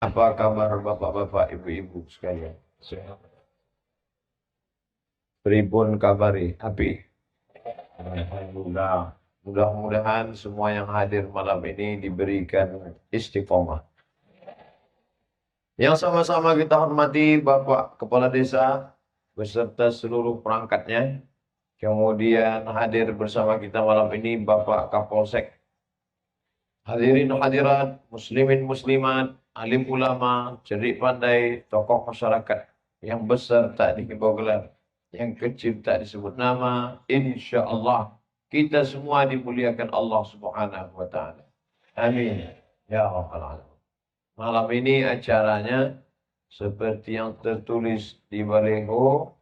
Apa kabar bapak-bapak, ibu-ibu sekalian? Sehat. Pripun kabari? Api. Alhamdulillah. Mudah-mudahan semua yang hadir malam ini diberikan istiqomah. Yang sama-sama kita hormati Bapak Kepala Desa beserta seluruh perangkatnya. Kemudian hadir bersama kita malam ini Bapak Kapolsek. Hadirin hadirat, muslimin muslimat, alim ulama, cerdik pandai, tokoh masyarakat. Yang besar tak dihimbau gelar, yang kecil tak disebut nama. Insya Allah kita semua dimuliakan Allah Subhanahu wa taala. Amin. Ya Rabbal alamin. Malam ini acaranya seperti yang tertulis di baliho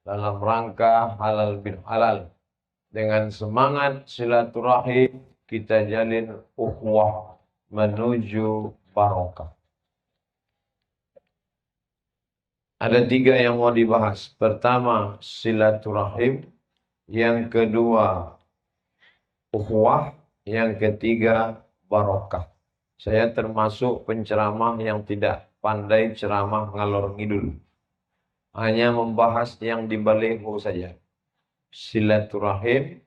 dalam rangka halal bil halal. Dengan semangat silaturahim kita jalin ukhuwah menuju barokah. Ada 3 yang mau dibahas. Pertama, silaturahim. Yang kedua, ukhuwah. Yang ketiga, barokah. Saya termasuk penceramah yang tidak pandai ceramah ngalor ngidul. Hanya membahas yang di baliho saja. Silaturahim,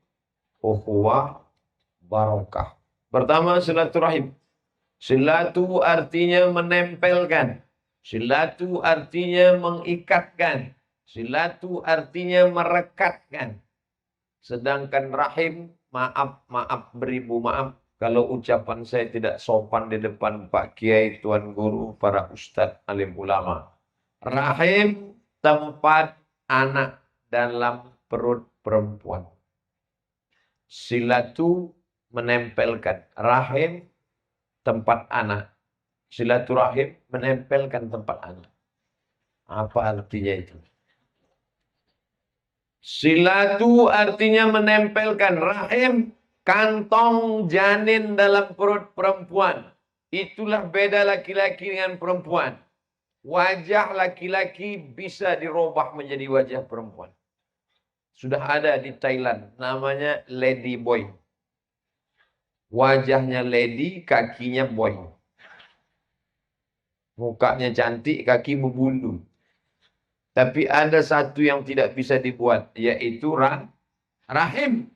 ukhuwah, barokah. Pertama, silaturahim. Silatu artinya menempelkan. Silatu artinya mengikatkan. Silatu artinya merekatkan. Sedangkan rahim, maaf beribu maaf. Kalau ucapan saya tidak sopan di depan Pak Kiai, Tuan Guru, para ustadz, alim ulama. Rahim, tempat anak dalam perut perempuan. Silatu menempelkan. Rahim, tempat anak. Silaturahim menempelkan tempat anak. Apa artinya itu? Silatu artinya menempelkan. Rahim, kantong janin dalam perut perempuan. Itulah beda laki-laki dengan perempuan. Wajah laki-laki bisa dirubah menjadi wajah perempuan. Sudah ada di Thailand. Namanya Lady Boy. Wajahnya lady, kakinya boy. Mukanya cantik, kaki membundu. Tapi ada satu yang tidak bisa dibuat, yaitu rahim.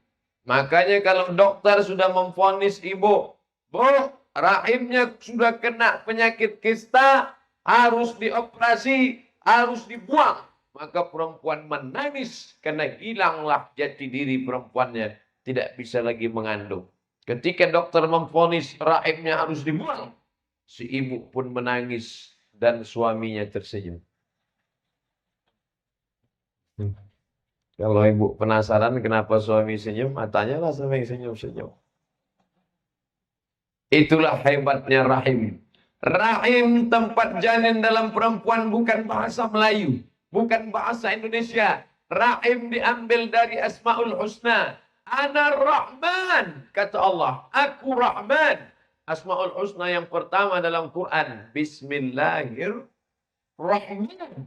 Makanya kalau dokter sudah memvonis ibu, Bu, rahimnya sudah kena penyakit kista, harus dioperasi, harus dibuang. Maka perempuan menangis karena hilanglah jati diri perempuannya. Tidak bisa lagi mengandung. Ketika dokter memvonis rahimnya harus dibuang, si ibu pun menangis dan suaminya tersenyum. Kalau ibu penasaran kenapa suami senyum, tanyalah sama yang senyum-senyum. Itulah hebatnya rahim. Rahim tempat janin dalam perempuan bukan bahasa Melayu, bukan bahasa Indonesia. Rahim diambil dari Asmaul Husna. Ana Rahman, kata Allah. Aku Rahman. Asmaul Husna yang pertama dalam Quran. Bismillahirrahmanirrahim.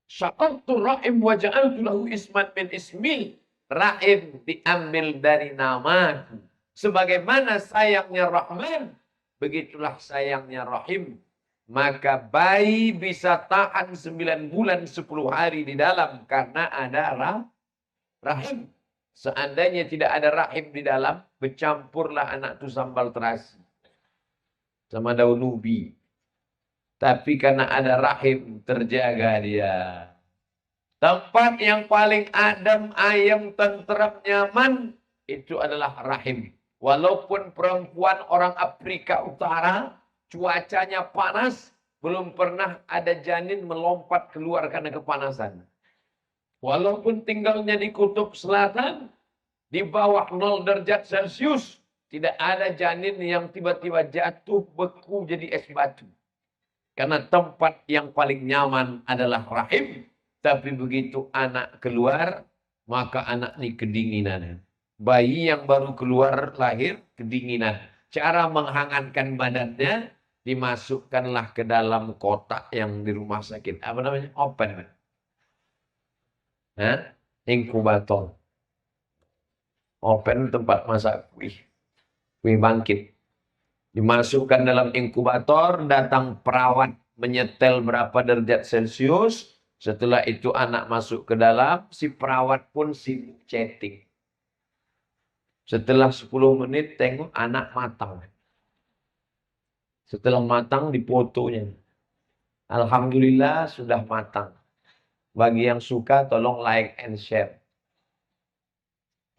Syaqaqtu rahim wa ja'altu lahu isman min ismi. Rahim diambil dari namaku. Sebagaimana sayangnya Rahman, begitulah sayangnya Rahim. Maka bayi bisa tahan 9 bulan 10 hari di dalam karena ada rahim. Seandainya tidak ada rahim di dalam, bercampurlah anak itu sambal terasi sama daun ubi. Tapi karena ada rahim, terjaga dia. Tempat yang paling adem, ayem, tenteram, nyaman, itu adalah rahim. Walaupun perempuan orang Afrika Utara, cuacanya panas, belum pernah ada janin melompat keluar karena kepanasan. Walaupun tinggalnya di kutub selatan, di bawah 0 derajat Celcius, tidak ada janin yang tiba-tiba jatuh beku jadi es batu. Karena tempat yang paling nyaman adalah rahim. Tapi begitu anak keluar, maka anak ini kedinginan. Bayi yang baru keluar lahir, kedinginan. Cara menghangatkan badannya, dimasukkanlah ke dalam kotak yang di rumah sakit. Apa namanya? Open. Inkubator. Open tempat masak kue. Kue bangkit. Dimasukkan dalam inkubator, datang perawat menyetel berapa derajat Celcius. Setelah itu anak masuk ke dalam, si perawat pun sibuk chatting. Setelah 10 menit tengok anak matang. Setelah matang difotonya. Alhamdulillah sudah matang. Bagi yang suka tolong like and share.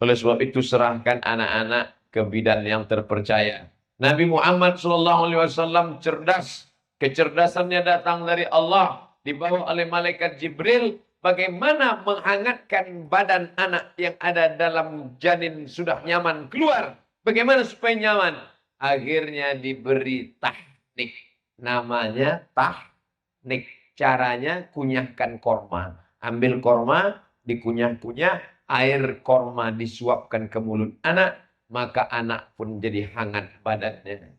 Oleh sebab itu serahkan anak-anak ke bidan yang terpercaya. Nabi Muhammad SAW cerdas. Kecerdasannya datang dari Allah. Dibawa oleh malaikat Jibril. Bagaimana menghangatkan badan anak yang ada dalam janin sudah nyaman keluar. Bagaimana supaya nyaman? Akhirnya diberi tahnik. Namanya tahnik. Caranya kunyahkan korma. Ambil korma, dikunyah-kunyah, air korma disuapkan ke mulut anak, maka anak pun jadi hangat badannya.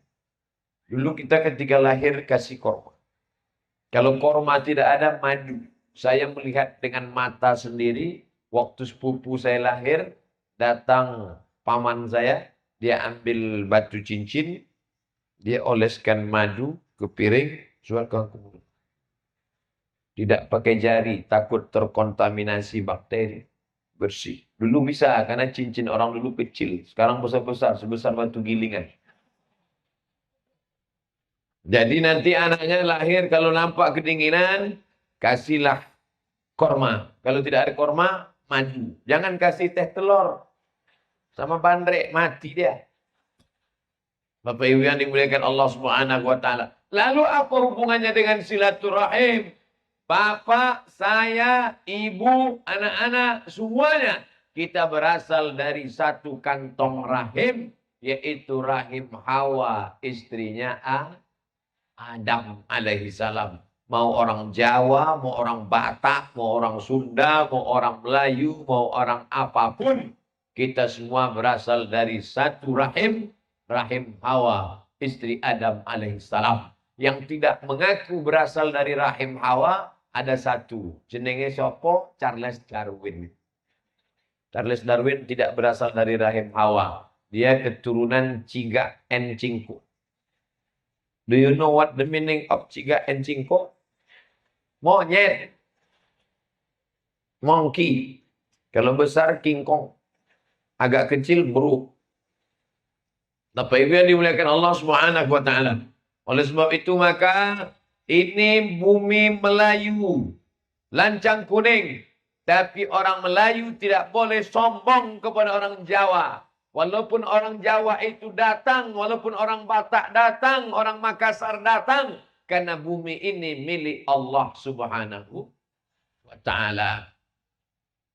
Dulu kita ketika lahir kasih korma. Kalau korma tidak ada, madu. Saya melihat dengan mata sendiri, waktu sepupu saya lahir, datang paman saya, dia ambil batu cincin, dia oleskan madu ke piring, suapkan ke mulut. Tidak pakai jari, takut terkontaminasi bakteri. Bersih. Dulu bisa, karena cincin orang dulu kecil. Sekarang besar-besar, sebesar batu gilingan. Jadi nanti anaknya lahir, kalau nampak kedinginan, kasihlah korma. Kalau tidak ada korma, madu. Jangan kasih teh telur. Sama bandrek, mati dia. Bapak Ibu yang dimuliakan Allah Subhanahu wa Ta'ala. Lalu apa hubungannya dengan silaturahim? Bapak, saya, ibu, anak-anak, semuanya. Kita berasal dari satu kantong rahim. Yaitu rahim Hawa, istrinya Adam alaihissalam. Mau orang Jawa, mau orang Batak, mau orang Sunda, mau orang Melayu, mau orang apapun. Kita semua berasal dari satu rahim. Rahim Hawa, istri Adam alaihissalam. Yang tidak mengaku berasal dari rahim Hawa, ada satu. Jenenge siapa? Charles Darwin. Charles Darwin tidak berasal dari rahim Hawa. Dia keturunan Ciga and Cingko. Do you know what the meaning of Ciga and Cingko? Monyet. Monkey. Kalau besar King Kong. Agak kecil buruk. Bapak Ibu yang dimuliakan Allah Subhanahu wa Ta'ala. Oleh sebab itu maka ini bumi Melayu. Lancang kuning. Tapi orang Melayu tidak boleh sombong kepada orang Jawa. Walaupun orang Jawa itu datang, walaupun orang Batak datang, orang Makassar datang. Karena bumi ini milik Allah Subhanahu wa Ta'ala.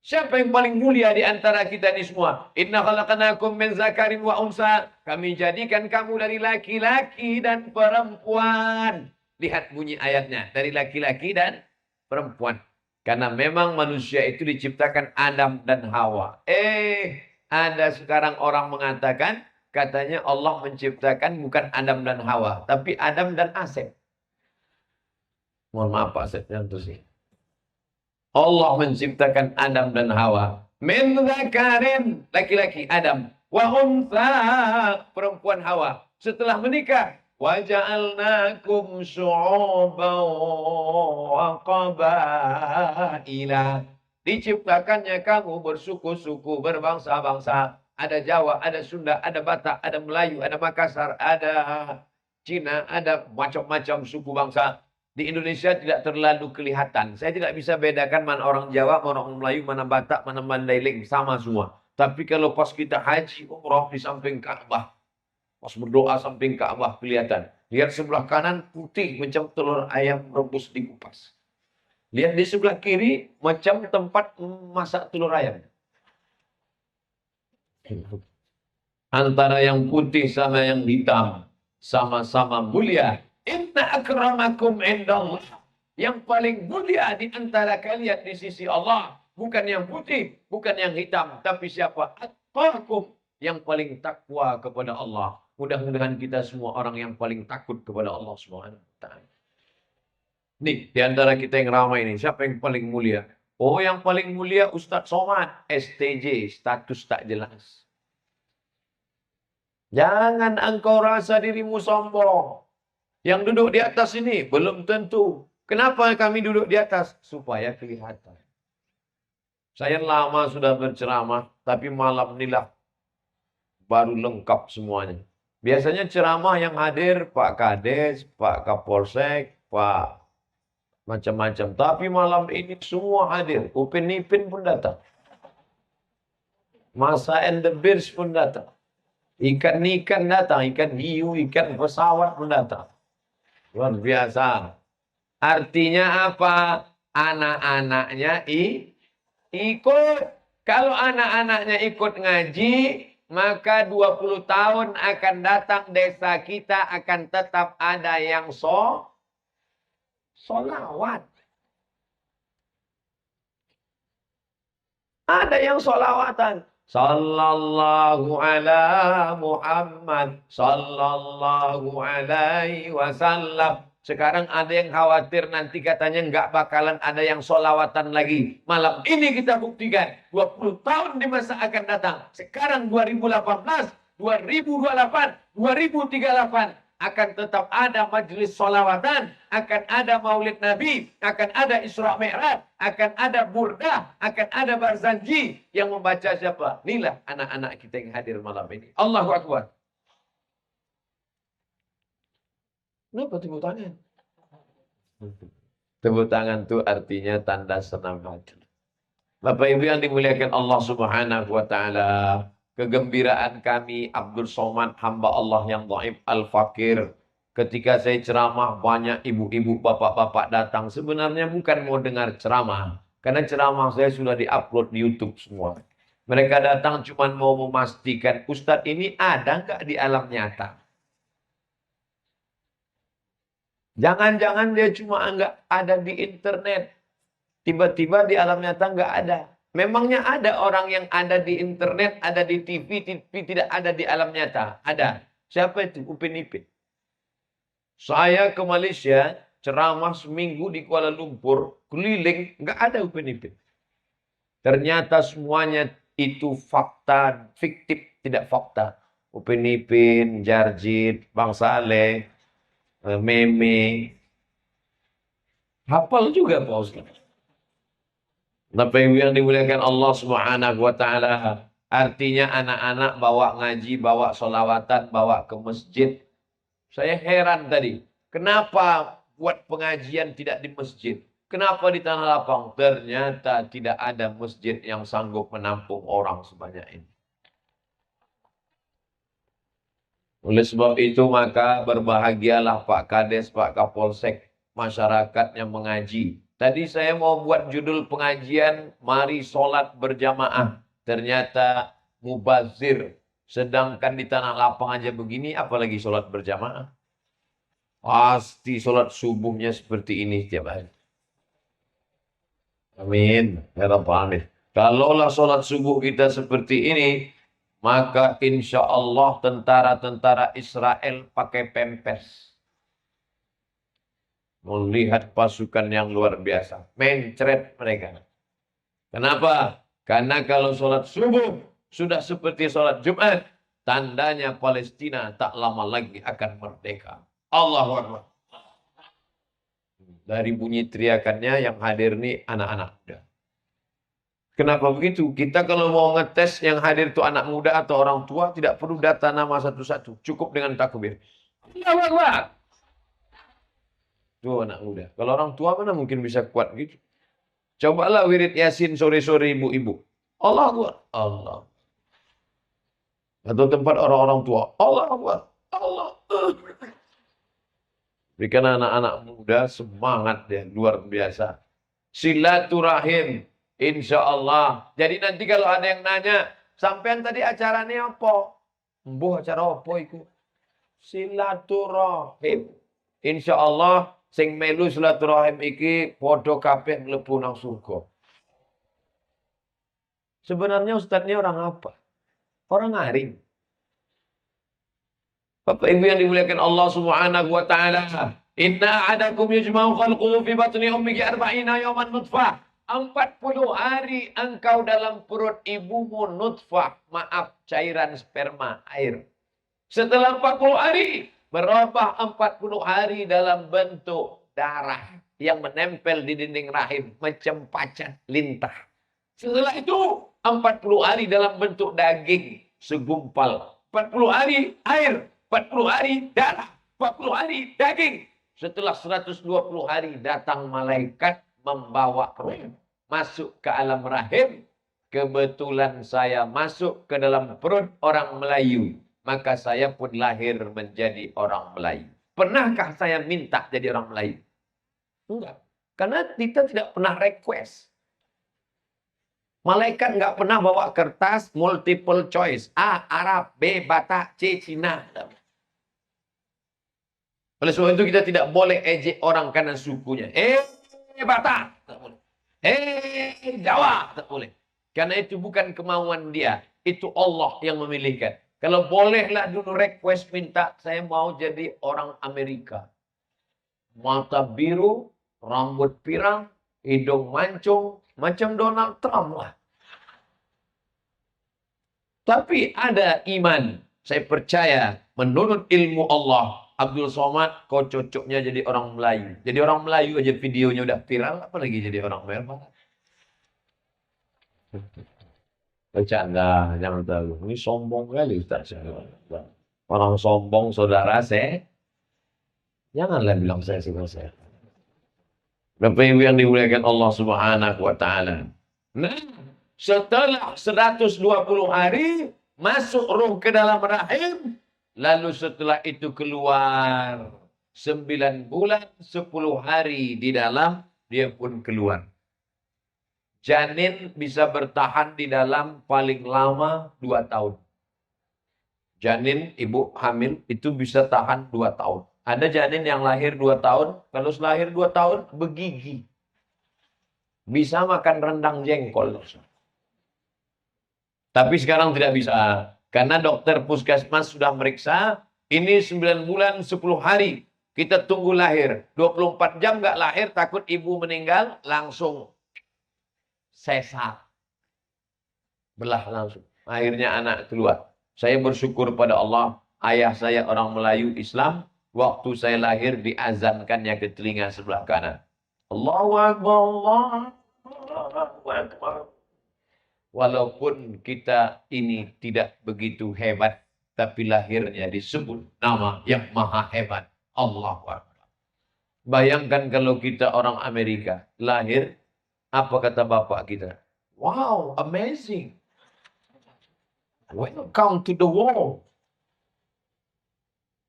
Siapa yang paling mulia di antara kita ini semua? Inna khalaqnakum min zakarin wa unsa. Kami jadikan kamu dari laki-laki dan perempuan. Lihat bunyi ayatnya. Dari laki-laki dan perempuan. Karena memang manusia itu diciptakan Adam dan Hawa. Ada sekarang orang mengatakan, katanya Allah menciptakan bukan Adam dan Hawa. Tapi Adam dan Asep. Mohon maaf Pak Asep. Yang sih. Allah menciptakan Adam dan Hawa. Min zakarin, laki-laki Adam. Wa untha, perempuan Hawa. Setelah menikah, wa ja'alnakum syu'uban wa qabaila. Diciptakannya kamu bersuku-suku, berbangsa-bangsa. Ada Jawa, ada Sunda, ada Batak, ada Melayu, ada Makassar, ada Cina, ada macam-macam suku bangsa. Di Indonesia tidak terlalu kelihatan. Saya tidak bisa bedakan mana orang Jawa, mana orang Melayu, mana Batak, mana Mandailing. Sama semua. Tapi kalau pas kita haji, umroh di samping Ka'bah. Pas berdoa samping Ka'bah kelihatan. Lihat sebelah kanan putih macam telur ayam rebus dikupas. Lihat di sebelah kiri macam tempat masak telur ayam. Antara yang putih sama yang hitam. Sama-sama mulia. Inna akramakum indallah. Yang paling mulia di antara kalian di sisi Allah. Bukan yang putih, bukan yang hitam. Tapi siapa? Atqakum. Yang paling takwa kepada Allah. Mudah-mudahan kita semua orang yang paling takut kepada Allah Subhanahu wa Ta'ala. Nih, di antara kita yang ramai ini, siapa yang paling mulia? Oh, yang paling mulia Ustadz Somad. STJ, status tak jelas. Jangan engkau rasa dirimu sombong. Yang duduk di atas ini belum tentu. Kenapa kami duduk di atas? Supaya kelihatan. Saya lama sudah berceramah, tapi malam inilah baru lengkap semuanya. Biasanya ceramah yang hadir Pak Kades, Pak Kapolsek, Pak macam-macam. Tapi malam ini semua hadir. Upin Ipin pun datang. Masa and the Bears pun datang. Ikan-ikan datang, ikan hiu, ikan pesawat pun datang. Luar biasa. Artinya apa? Anak-anaknya ikut. Kalau anak-anaknya ikut ngaji, maka 20 tahun akan datang desa kita akan tetap ada yang solawat. Ada yang solawatan. Sallallahu ala Muhammad. Sallallahu alaihi wasallam. Sekarang ada yang khawatir nanti katanya nggak bakalan ada yang solawatan lagi. Malam ini kita buktikan. 20 tahun di masa akan datang. Sekarang 2018, 2028, 2038. Akan tetap ada majelis solawatan, akan ada maulid Nabi, akan ada Isra Mi'raj, akan ada burdah, akan ada barzanji yang membaca siapa? Inilah anak-anak kita yang hadir malam ini. Allahu Akbar. Kenapa tepuk tangan? Tepuk tangan itu artinya tanda senang hati. Bapak Ibu yang dimuliakan Allah Subhanahu wa taala, kegembiraan kami Abdul Somad, hamba Allah yang dhaif al-fakir. Ketika saya ceramah, banyak ibu-ibu, bapak-bapak datang. Sebenarnya bukan mau dengar ceramah. Karena ceramah saya sudah di-upload di YouTube semua. Mereka datang cuma mau memastikan, Ustadz ini ada nggak di alam nyata? Jangan-jangan dia cuma nggak ada di internet. Tiba-tiba di alam nyata nggak ada. Memangnya ada orang yang ada di internet, ada di TV, tapi tidak ada di alam nyata? Ada. Siapa itu? Upin Ipin. Saya ke Malaysia, ceramah seminggu di Kuala Lumpur, keliling, nggak ada Upin Ipin. Ternyata semuanya itu fakta, fiktif, tidak fakta. Upin Ipin, Jarjit, Bang Saleh, Meme. Hafal juga Pak Ustaz. Bapak Ibu yang dimuliakan Allah Subhanahu wa taala, artinya anak-anak bawa ngaji, bawa solawatan, bawa ke masjid. Saya heran tadi, kenapa buat pengajian tidak di masjid? Kenapa di Tanah Lapang? Ternyata tidak ada masjid yang sanggup menampung orang sebanyak ini. Oleh sebab itu maka berbahagialah Pak Kades, Pak Kapolsek, masyarakat yang mengaji. Tadi saya mau buat judul pengajian, mari sholat berjamaah. Ternyata mubazir. Sedangkan di Tanah Lapang aja begini, apalagi sholat berjamaah. Pasti sholat subuhnya seperti ini setiap hari. Amin. Ya Rabbal Alamin. Kalaulah sholat subuh kita seperti ini, maka insya Allah tentara-tentara Israel pakai pempes. Melihat pasukan yang luar biasa. Mencret mereka. Kenapa? Karena kalau sholat subuh sudah seperti sholat Jumat. Tandanya Palestina tak lama lagi akan merdeka. Allahu Akbar. Dari bunyi teriakannya yang hadir nih anak-anak muda. Kenapa begitu? Kita kalau mau ngetes yang hadir itu anak muda atau orang tua, tidak perlu data nama satu-satu. Cukup dengan takbir. Allahu Akbar. Itu anak muda. Kalau orang tua mana mungkin bisa kuat gitu. Cobalah wirid Yasin sore-sore ibu-ibu. Allah Akbar. Allah. Atau tempat orang-orang tua. Allah Akbar. Allah. Berikan anak-anak muda semangat ya, luar biasa. Silaturahim. Insya Allah. Jadi nanti kalau ada yang nanya, sampean tadi acaranya apa? Mbuh acara apa itu? Silaturahim. Insya Allah, sing melu silaturahim iki podo kabeh mlebu nang surga. Sebenarnya ustadznya orang apa? Orang aring. Bapak Ibu yang dimuliakan Allah Subhanahu wa taala, inna adakum yajma'u khalquhu fi batni ummihi 40 yawman nutfah. 40 hari engkau dalam perut ibumu nutfah, maaf, cairan sperma, air. Setelah 40 hari, berubah 40 hari dalam bentuk darah yang menempel di dinding rahim macam pacat lintah. Setelah itu 40 hari dalam bentuk daging segumpal. 40 hari air, 40 hari darah, 40 hari daging. Setelah 120 hari datang malaikat membawa ruh masuk ke alam rahim. Kebetulan saya masuk ke dalam perut orang Melayu. Maka saya pun lahir menjadi orang Melayu. Pernahkah saya minta jadi orang Melayu? Enggak. Karena kita tidak pernah request. Malaikat nggak pernah bawa kertas multiple choice. A, Arab. B, Batak. C, Cina. Oleh sebab itu kita tidak boleh ejek orang karena sukunya. Batak. Tak boleh. Jawa. Tak boleh. Karena itu bukan kemauan dia. Itu Allah yang memilihkan. Kalau bolehlah dulu request minta, saya mau jadi orang Amerika. Mata biru, rambut pirang, hidung mancung, macam Donald Trump lah. Tapi ada iman. Saya percaya, menurut ilmu Allah, Abdul Somad, kau cocoknya jadi orang Melayu. Jadi orang Melayu aja videonya udah viral, apalagi jadi orang Merah. Bercanda, jangan tahu. Ini sombong kali Ustaz. Orang sombong saudara saya. Janganlah bilang saya suka saya. Bapak Ibu yang dimuliakan Allah Subhanahu wa taala. Nah, setelah 120 hari masuk ruh ke dalam rahim, lalu setelah itu keluar 9 bulan 10 hari di dalam, dia pun keluar. Janin bisa bertahan di dalam paling lama 2 tahun. Janin ibu hamil itu bisa tahan 2 tahun. Ada janin yang lahir 2 tahun, kalau lahir 2 tahun begigi. Bisa makan rendang jengkol. Tapi sekarang tidak bisa. Karena dokter puskesmas sudah meriksa, ini 9 bulan 10 hari. Kita tunggu lahir. 24 jam nggak lahir, takut ibu meninggal, langsung sesat. Belah langsung. Akhirnya anak keluar. Saya bersyukur pada Allah, ayah saya orang Melayu Islam, waktu saya lahir diazankannya ke telinga sebelah kanan. Allahu Akbar, Allahu Akbar. Walaupun kita ini tidak begitu hebat, tapi lahirnya disebut nama yang maha hebat. Allahu Akbar. Bayangkan kalau kita orang Amerika, lahir, apa kata bapak kita? Wow, amazing. Welcome to the world.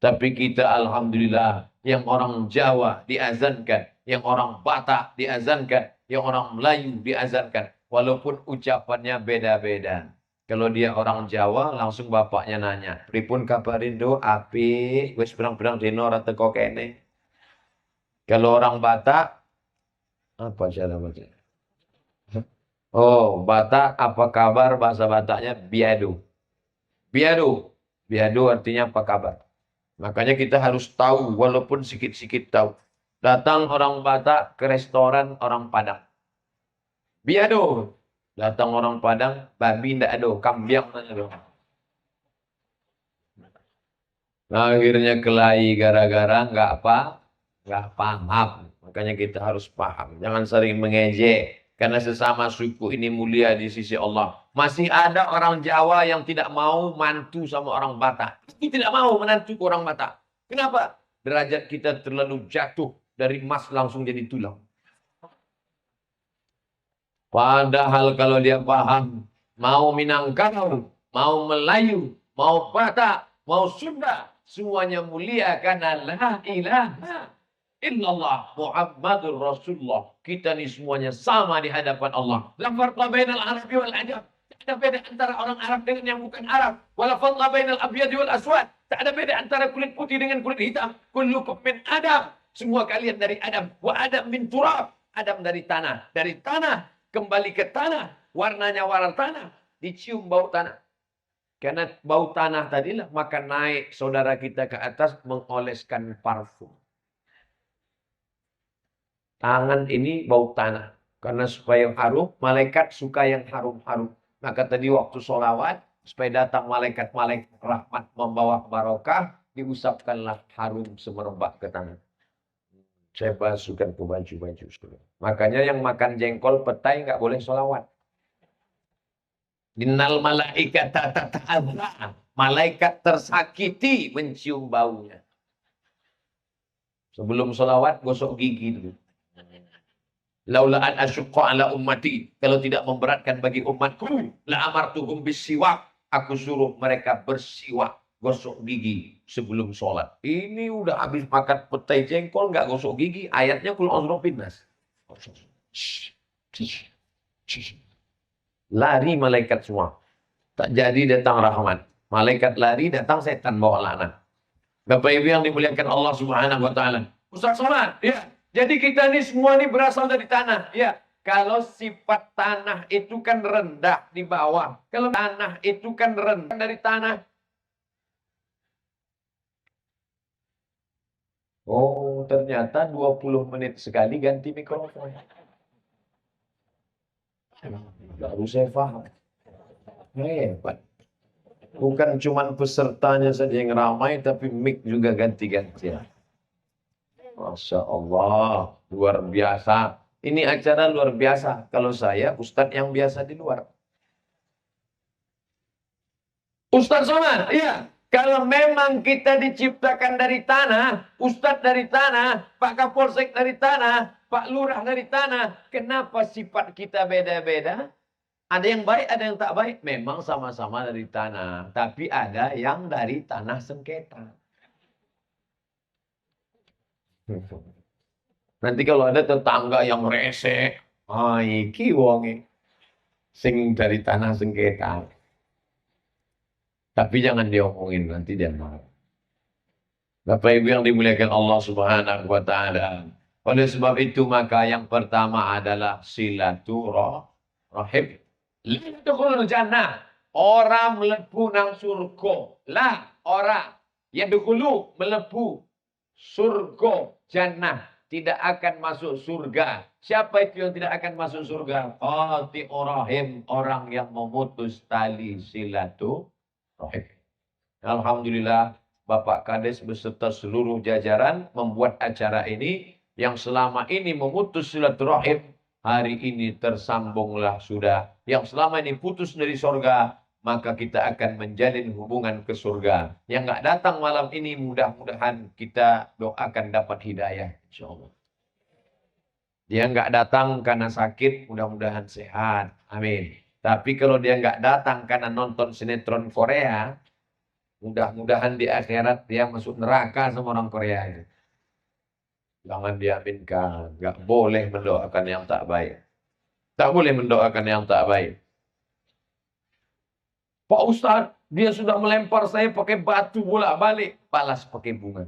Tapi kita alhamdulillah, yang orang Jawa diazankan, yang orang Batak diazankan, yang orang Melayu diazankan. Walaupun ucapannya beda-beda. Kalau dia orang Jawa, langsung bapaknya nanya, pripun kabarin do, api, wis berang-berang dino ora teko kene. Kalau orang Batak, apa cara baca? Oh, Batak, apa kabar? Bahasa Bataknya biadu. Biadu. Biadu artinya apa kabar? Makanya kita harus tahu, walaupun sikit-sikit tahu. Datang orang Batak ke restoran orang Padang. Biado. Datang orang Padang, babi ndak ada, kambiang ada. Nah, akhirnya kelahi gara-gara nggak paham. Makanya kita harus paham. Jangan sering mengejek. Karena sesama suku ini mulia di sisi Allah. Masih ada orang Jawa yang tidak mau mantu sama orang Batak. Tidak mau menantu ke orang Batak. Kenapa? Derajat kita terlalu jatuh. Dari emas langsung jadi tulang. Padahal kalau dia paham. Mau Minangkabau, mau Melayu, mau Batak, mau Sunda. Semuanya mulia karena la ilaha illallah Muhammadur Rasulullah. Kita ni semuanya sama di hadapan Allah. La farqa bainal Arabi wal Ajam. Tak ada beda antara orang Arab dengan yang bukan Arab. Wala fadla bainal abyadi wal aswad. Tak ada beda antara kulit putih dengan kulit hitam. Kullukum min Adam. Semua kalian dari Adam. Wa Adam min turab. Adam dari tanah. Dari tanah kembali ke tanah. Warnanya warna tanah. Dicium bau tanah. Karena bau tanah tadilah maka naik saudara kita ke atas mengoleskan parfum. Tangan ini bau tanah. Karena supaya harum, malaikat suka yang harum-harum. Maka tadi waktu sholawat, supaya datang malaikat-malaikat rahmat membawa barokah, diusapkanlah harum semerbak ke tangan. Saya basuhkan ke baju-baju. Makanya yang makan jengkol petai nggak boleh sholawat. Innal malaikata tata'adza. Malaikat tersakiti mencium baunya. Sebelum sholawat gosok gigi dulu. Laula an asyqa ala ummati. Kalau tidak memberatkan bagi umatku, la amartuhum bisiwak. Aku suruh mereka bersiwak, gosok gigi sebelum sholat. Ini udah habis makan petai jengkol nggak gosok gigi. Ayatnya kul a'udzu nas. Lari malaikat semua. Tak jadi datang rahmat. Malaikat lari, datang setan bawa laknat. Bapak Ibu yang dimuliakan Allah Subhanahu wa taala. Ustaz Somad, ya. Jadi kita ini semua ini berasal dari tanah, ya. Kalau sifat tanah itu kan rendah di bawah. Kalau tanah itu kan rendah dari tanah. Oh, ternyata 20 menit sekali ganti mikrofon. Baru saya paham. Hebat. Bukan cuma pesertanya saja yang ramai, tapi mic juga ganti-gantian. Masya Allah, luar biasa. Ini acara luar biasa. Kalau saya, Ustadz yang biasa di luar. Ustadz Somad, iya. Kalau memang kita diciptakan dari tanah, Ustadz dari tanah, Pak Kapolsek dari tanah, Pak Lurah dari tanah, kenapa sifat kita beda-beda? Ada yang baik, ada yang tak baik. Memang sama-sama dari tanah. Tapi ada yang dari tanah sengketa. Nanti kalau ada tetangga yang rese, iki wonge sing dari tanah sengketa. Tapi jangan diomongin, nanti dia marah. Bapak Ibu yang dimuliakan Allah Subhanahu wa taala. Oleh sebab itu maka yang pertama adalah silaturahim. Yadkhulul jannah. Orang melebu nang surga. Lah, orang yadkhulu melebu surga jannah. Tidak akan masuk surga. Siapa itu yang tidak akan masuk surga? Qati'ur orang yang memutus tali silaturahim. Alhamdulillah, Bapak Kades beserta seluruh jajaran membuat acara ini yang selama ini memutus silaturahim. Hari ini tersambunglah sudah. Yang selama ini putus dari surga, maka kita akan menjalin hubungan ke surga. Yang nggak datang malam ini, mudah-mudahan kita doakan dapat hidayah. InsyaAllah. Dia nggak datang karena sakit, mudah-mudahan sehat. Amin. Tapi kalau dia nggak datang karena nonton sinetron Korea, mudah-mudahan di akhirat dia masuk neraka sama orang Korea itu. Jangan diaminkan. Nggak boleh mendoakan yang tak baik. Tak boleh mendoakan yang tak baik. Pak Ustadz, dia sudah melempar saya pakai batu bolak-balik. Balas pakai bunga.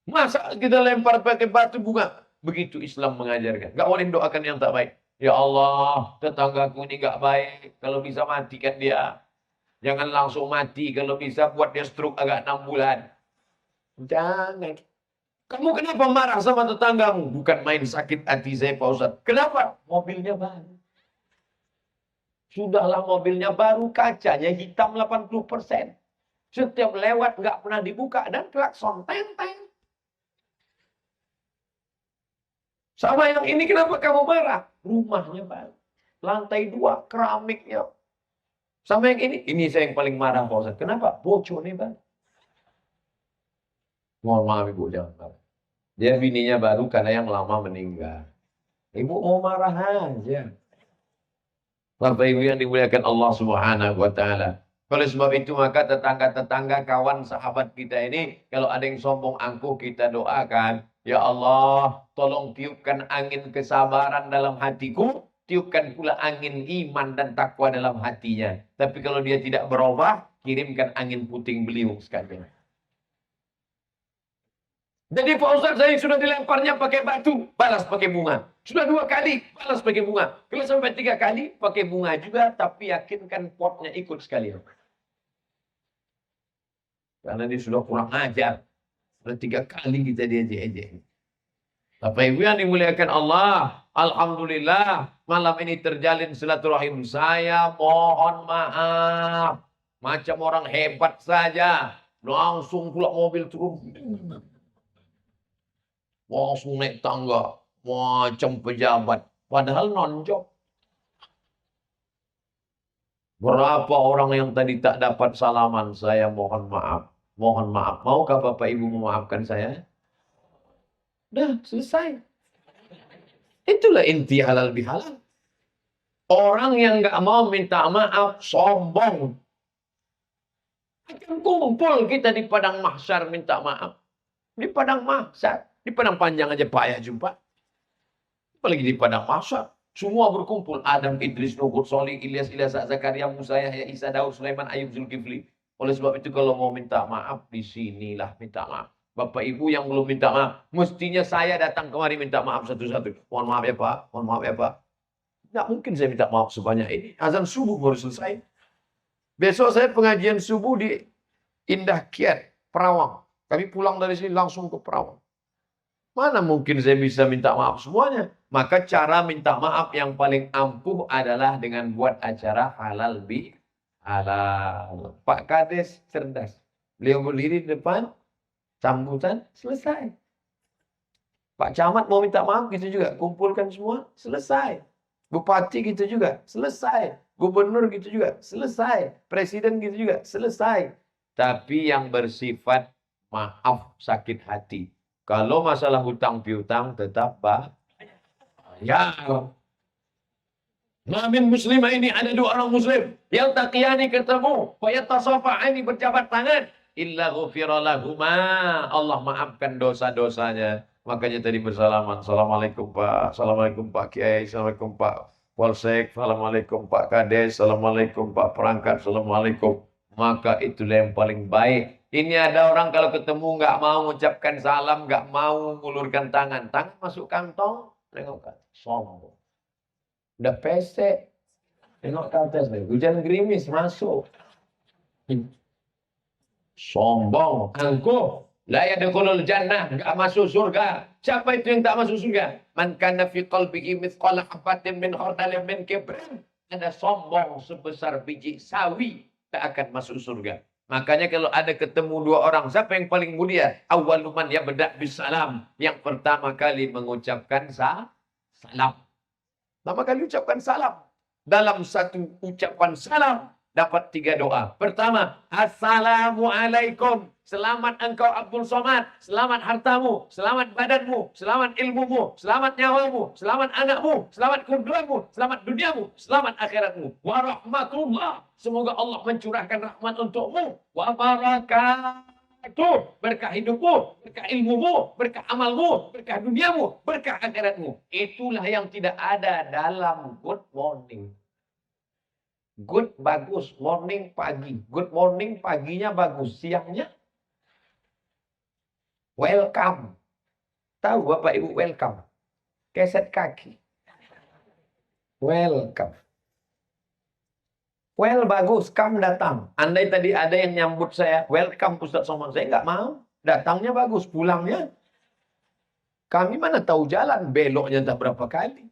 Masa kita lempar pakai batu bunga? Begitu Islam mengajarkan. Nggak boleh mendoakan yang tak baik. Ya Allah, tetanggaku ini nggak baik. Kalau bisa matikan dia. Jangan langsung mati. Kalau bisa buat dia stroke agak 6 bulan. Jangan. Kamu kenapa marah sama tetanggamu? Bukan main sakit hati saya Pak Ustadz. Kenapa? Mobilnya baru. Sudahlah mobilnya baru, kacanya hitam 80%. Setiap lewat nggak pernah dibuka dan klakson. Teng-teng. Sama yang ini kenapa kamu marah? Rumahnya baru. Lantai 2, keramiknya. Sama yang ini saya yang paling marah Pak Ustadz. Kenapa? Bocornya baru. Mohon maaf Ibu, jangan marah. Dia bininya baru karena yang lama meninggal. Ibu mau marah aja. Bapak Ibu yang dimuliakan Allah Subhanahu wa taala. Oleh sebab itu maka tetangga-tetangga, kawan, sahabat kita ini, kalau ada yang sombong angkuh, kita doakan, ya Allah, tolong tiupkan angin kesabaran dalam hatiku, tiupkan pula angin iman dan takwa dalam hatinya. Tapi kalau dia tidak berubah, kirimkan angin puting beliung sekalian. Jadi Pak Ustadz, saya sudah dilemparnya pakai batu, balas pakai bunga. Sudah 2 kali, balas pakai bunga. Kalau sampai 3 kali, pakai bunga juga, tapi yakinkan potnya ikut sekalian. Karena dia sudah kurang ajar. Sudah 3 kali kita diejek-ejek. Bapak Ibu yang dimuliakan Allah, Alhamdulillah, malam ini terjalin silaturahim. Saya mohon maaf. Macam orang hebat saja. Langsung pula mobil turun. Langsung naik tangga. Macam pejabat. Padahal non-job. Berapa orang yang tadi tak dapat salaman, saya mohon maaf. Mohon maaf. Maukah Bapak Ibu memaafkan saya? Dah, selesai. Itulah inti halal bihalal. Orang yang nggak mau minta maaf, sombong. Akan kumpul kita di padang mahsyar minta maaf. Di padang mahsyar. Di padang panjang aja payah jumpa. Apalagi di padang mahsyar. Semua berkumpul. Adam, Idris, Nuh, Solih, Ilyas, Zakaria, Musa, Yahya, Isa, Daud, Sulaiman, Ayub, Zulkifli. Oleh sebab itu kalau mau minta maaf, di sinilah minta maaf. Bapak Ibu yang belum minta maaf, mestinya saya datang kemari minta maaf satu-satu. Mohon maaf ya Pak, mohon maaf ya Pak. Nggak mungkin saya minta maaf sebanyak ini. Azan subuh baru selesai. Besok saya pengajian subuh di Indah Kiat, Perawang. Kami pulang dari sini langsung ke Perawang. Mana mungkin saya bisa minta maaf semuanya? Maka cara minta maaf yang paling ampuh adalah dengan buat acara halal bi halal. Pak Kades cerdas. Beliau berdiri di depan, sambutan, selesai. Pak Camat mau minta maaf, gitu juga. Kumpulkan semua, selesai. Bupati gitu juga, selesai. Gubernur gitu juga, selesai. Presiden gitu juga, selesai. Tapi yang bersifat maaf sakit hati. Kalau masalah hutang piutang tetap bayar. Namin muslimah ini ada dua orang muslim yang taqiyani ketemu, fayatasafa'ani berjabat tangan. Illa ghufira lahuma. Allah maafkan dosa-dosanya. Makanya tadi bersalaman. Assalamualaikum Pak. Assalamualaikum Pak Kiai. Assalamualaikum Pak Polsek. Assalamualaikum Pak Kades. Assalamualaikum Pak Perangkat. Assalamualaikum. Maka itulah yang paling baik. Ini ada orang kalau ketemu nggak mau mengucapkan salam, nggak mau mengulurkan tangan. Tangan masuk kantong, tengok kan. Sombong. Udah pesek. Tengok kates nih. Hujan gerimis masuk. Sombong, angkuh, la yadkhulul jannah, enggak masuk surga. Siapa itu yang tak masuk surga? Man kana fi qalbihi mithqala habatin min khardalin min kibrin. Ada sombong sebesar biji sawi, tak akan masuk surga. Makanya kalau ada ketemu dua orang, siapa yang paling mulia? Awwalu man yabda bisalam. Yang pertama kali mengucapkan salam. Pertama kali ucapkan salam. Dalam satu ucapan salam dapat 3 doa. Pertama, Assalamualaikum. Selamat engkau Abdul Somad. Selamat hartamu. Selamat badanmu. Selamat ilmumu. Selamat nyawamu. Selamat anakmu. Selamat keluargamu. Selamat duniamu. Selamat akhiratmu. Warahmatullah. Semoga Allah mencurahkan rahmat untukmu. Wa barakatuh. Berkah hidupmu. Berkah ilmumu. Berkah amalmu. Berkah duniamu. Berkah akhiratmu. Itulah yang tidak ada dalam good morning. Good bagus, morning pagi. Good morning paginya bagus, siangnya welcome. Tahu Bapak Ibu welcome? Keset kaki. Welcome. Well bagus, come datang. Andai tadi ada yang nyambut saya, welcome Ustaz Somad, saya nggak mau. Datangnya bagus, pulangnya. Kami mana tahu jalan, beloknya tak berapa kali.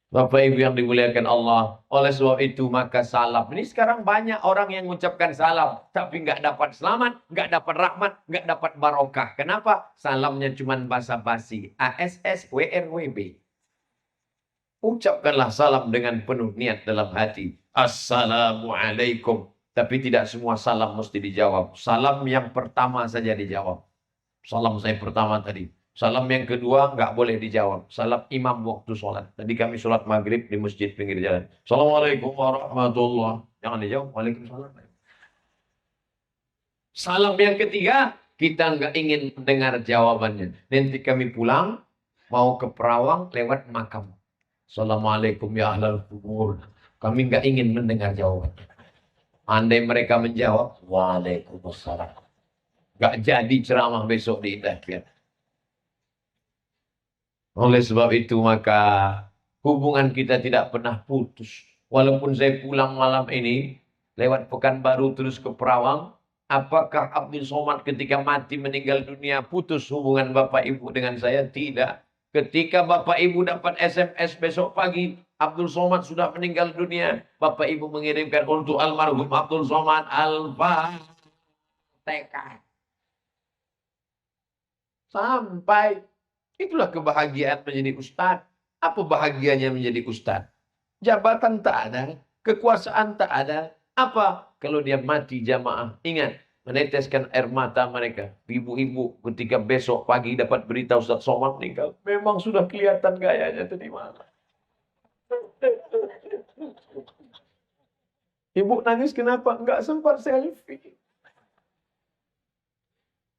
Bapak Ibu yang dimuliakan Allah. Oleh sebab itu maka salam. Ini sekarang banyak orang yang mengucapkan salam. Tapi nggak dapat selamat, nggak dapat rahmat, nggak dapat barokah. Kenapa? Salamnya cuma basa-basi. ASS, WRWB. Ucapkanlah salam dengan penuh niat dalam hati. Assalamualaikum. Tapi tidak semua salam mesti dijawab. Salam yang pertama saja dijawab. Salam saya pertama tadi. Salam yang kedua nggak boleh dijawab. Salam imam waktu sholat. Tadi kami sholat maghrib di masjid pinggir jalan. Assalamualaikum warahmatullahi. Jangan dijawab. Waalaikumsalam. Salam yang ketiga, kita nggak ingin mendengar jawabannya. Nanti kami pulang, mau ke Perawang lewat makam. Assalamualaikum ya ahlal kubur. Kami nggak ingin mendengar jawaban. Andai mereka menjawab, waalaikumsalam. Nggak jadi ceramah besok di Indah Kiat. Oleh sebab itu maka hubungan kita tidak pernah putus. Walaupun saya pulang malam ini, lewat Pekanbaru terus ke Perawang, Apakah Abdul Somad ketika mati meninggal dunia putus hubungan Bapak Ibu dengan saya? Tidak. Ketika Bapak Ibu dapat SMS besok pagi, Abdul Somad sudah meninggal dunia. Bapak Ibu mengirimkan untuk almarhum Abdul Somad Al-Fatihah. Sampai itulah kebahagiaan menjadi ustadz. Apa bahagianya menjadi ustadz? Jabatan tak ada, kekuasaan tak ada. Apa? Kalau dia mati jamaah, ingat, meneteskan air mata mereka. Ibu-ibu ketika besok pagi dapat berita Ustaz Somad meninggal, memang sudah kelihatan gayanya tadi malam. Ibu nangis kenapa? Enggak sempat selfie.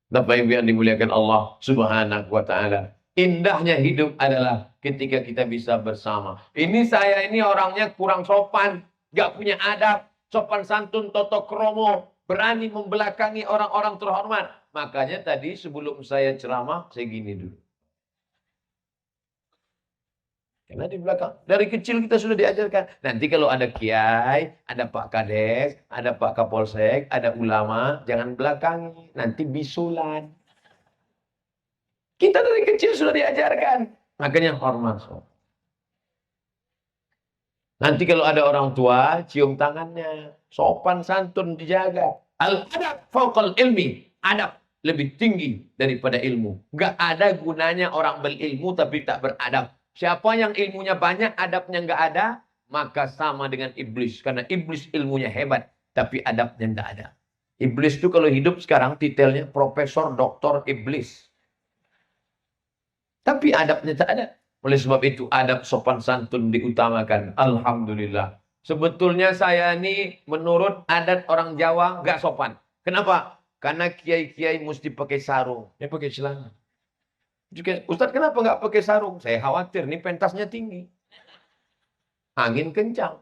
Bapak Ibu yang dimuliakan Allah Subhanahu wa taala. Indahnya hidup adalah ketika kita bisa bersama. Ini saya ini orangnya kurang sopan, gak punya adab, sopan santun, toto kromo, berani membelakangi orang-orang terhormat. Makanya tadi sebelum saya ceramah, saya gini dulu. Karena di belakang, dari kecil kita sudah diajarkan. Nanti kalau ada kiai, ada Pak Kades, ada Pak Kapolsek, ada ulama, jangan belakangi. Nanti bisulan. Kita dari kecil sudah diajarkan. Makanya hormat. Nanti kalau ada orang tua, cium tangannya. Sopan santun dijaga. Al-adab fauqal ilmi. Adab lebih tinggi daripada ilmu. Gak ada gunanya orang berilmu tapi tak beradab. Siapa yang ilmunya banyak, adabnya gak ada, maka sama dengan iblis. Karena iblis ilmunya hebat, tapi adabnya gak ada. Iblis itu kalau hidup sekarang titelnya profesor doktor iblis. Tapi adabnya tak ada. Oleh sebab itu adab sopan santun diutamakan. Alhamdulillah. Sebetulnya saya ini menurut adat orang Jawa gak sopan. Kenapa? Karena kiai-kiai mesti pakai sarung. Dia pakai celana. Ustadz kenapa nggak pakai sarung? Saya khawatir nih pentasnya tinggi. Angin kencang.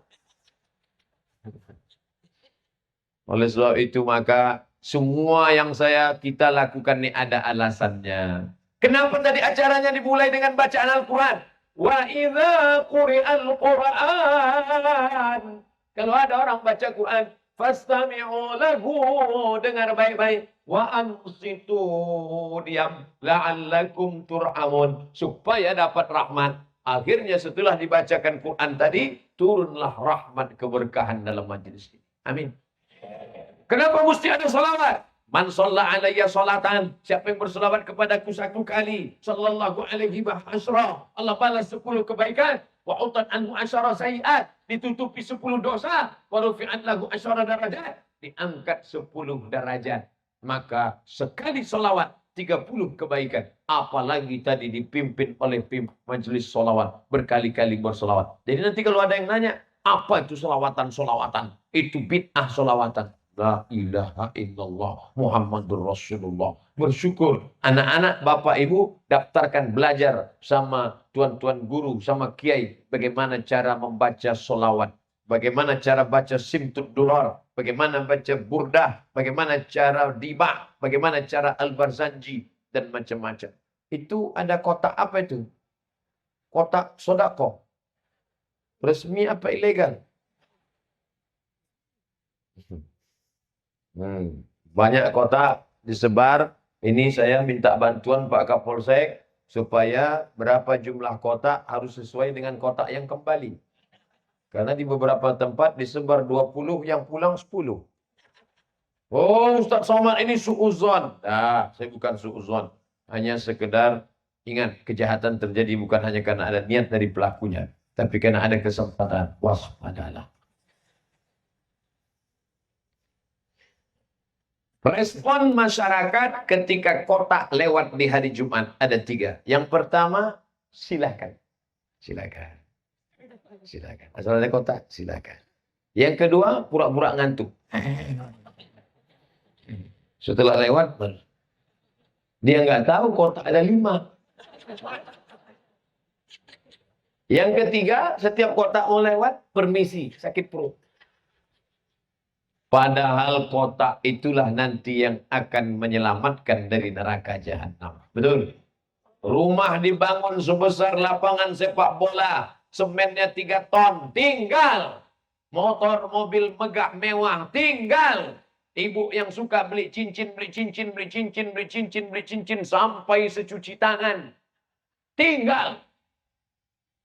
Oleh sebab itu maka semua yang kita lakukan ini ada alasannya. Kenapa tadi acaranya dimulai dengan bacaan Al-Quran? Wa idza quri'al Qur'an. Kalau ada orang baca Quran, fastami'u lahu, dengar baik-baik. Wa ansitu, diam, la'allakum tur'amun, supaya dapat rahmat. Akhirnya setelah dibacakan Quran tadi, turunlah rahmat keberkahan dalam majelis ini. Amin. Kenapa mesti ada salawat? Man shalla alayya salatan, siapa yang berselawat kepadaku 1 kali, sallallahu alaihi wasallam, Allah balas 10 kebaikan, wa utan anhu 10 sayiat, ditutupi 10 dosa, wa rufi'an lahu 10 darajat, diangkat 10 derajat. Maka sekali salawat 30 kebaikan. Apalagi tadi dipimpin oleh majelis salawat, berkali-kali bersalawat. Jadi nanti kalau ada yang nanya, apa itu salawatan-salawatan? Itu bid'ah salawatan. La ilaha illallah Muhammadur Rasulullah. Bersyukur anak-anak Bapak Ibu daftarkan belajar sama tuan-tuan guru, sama kiai, bagaimana cara membaca solawat, bagaimana cara baca simtud durar, bagaimana baca burdah, bagaimana cara dibah, bagaimana cara al-barzanji, dan macam-macam. Itu ada kotak apa itu? Kotak sodako. Resmi apa ilegal? Banyak kotak disebar. Ini saya minta bantuan Pak Kapolsek supaya berapa jumlah kotak harus sesuai dengan kotak yang kembali. Karena di beberapa tempat disebar 20, yang pulang 10. Oh, Ustaz Somad ini suuzon. Nah, saya bukan suuzon. Hanya sekedar ingat, kejahatan terjadi bukan hanya karena ada niat dari pelakunya, tapi karena ada kesempatan. Waspadalah. Respon masyarakat ketika kotak lewat di hari Jumat ada 3. Yang pertama, silakan. Silakan. Silakan. Asal ada kotak, silakan. Yang kedua, pura-pura ngantuk. Setelah lewat, dia nggak tahu kotak ada 5. Yang ketiga, setiap kotak mau lewat, permisi, sakit perut. Padahal kotak itulah nanti yang akan menyelamatkan dari neraka jahanam. Betul? Rumah dibangun sebesar lapangan sepak bola. Semennya 3 ton. Tinggal. Motor, mobil megah mewah. Tinggal. Ibu yang suka beli cincin, beli cincin, beli cincin, beli cincin, beli cincin sampai secuci tangan. Tinggal.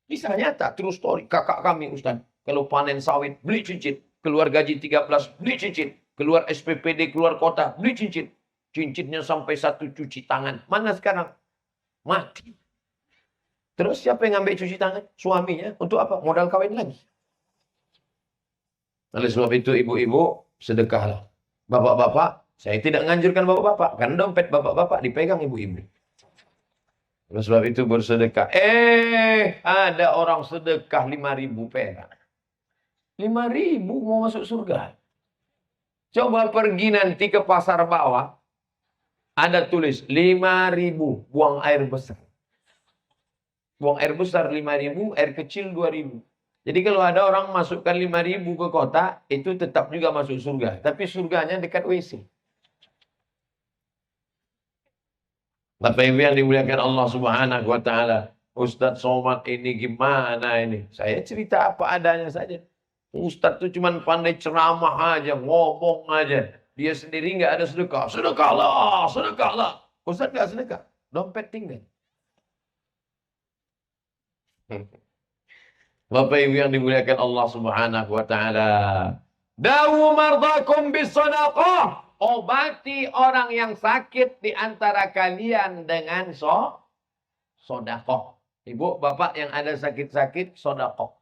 Bisa nyata, true story. Kakak kami Ustaz, kalau panen sawit, beli cincin. Keluar gaji 13, beli cincin. Keluar SPPD, keluar kota, beli cincin. Cincinnya sampai satu cuci tangan. Mana sekarang? Mati. Terus siapa yang ngambil cuci tangan? Suaminya. Untuk apa? Modal kawin lagi. Oleh sebab itu ibu-ibu, sedekahlah. Bapak-bapak, saya tidak menganjurkan bapak-bapak. Karena dompet bapak-bapak dipegang ibu-ibu. Oleh sebab itu bersedekah. Ada orang sedekah 5.000 perak. 5.000 mau masuk surga. Coba pergi nanti ke pasar bawah. Ada tulis 5.000 buang air besar. Buang air besar 5.000, air kecil 2.000. Jadi kalau ada orang masukkan 5.000 ke kota, itu tetap juga masuk surga. Tapi surganya dekat WC. Bapak Ibu yang dimuliakan Allah Subhanahu wa taala. Ustadz Somad ini gimana ini? Saya cerita apa adanya saja. Ustadz itu cuma pandai ceramah aja, ngomong aja. Dia sendiri nggak ada sedekah. Sedekahlah, sedekahlah. Ustadz nggak sedekah. Dompet tinggal. Bapak Ibu yang dimuliakan Allah Subhanahu wa taala. Dawu mardakum bis sadaqah. Obati orang yang sakit di antara kalian dengan sodakoh. Ibu, bapak yang ada sakit-sakit, sodakoh.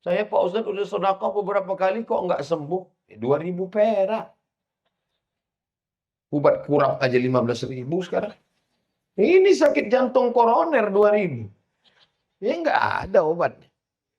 Saya Pak Ustadz udah sodakoh beberapa kali kok nggak sembuh. 2.000 perak. Obat kurap aja 15.000 sekarang. Ini sakit jantung koroner 2.000. Ya nggak ada obatnya.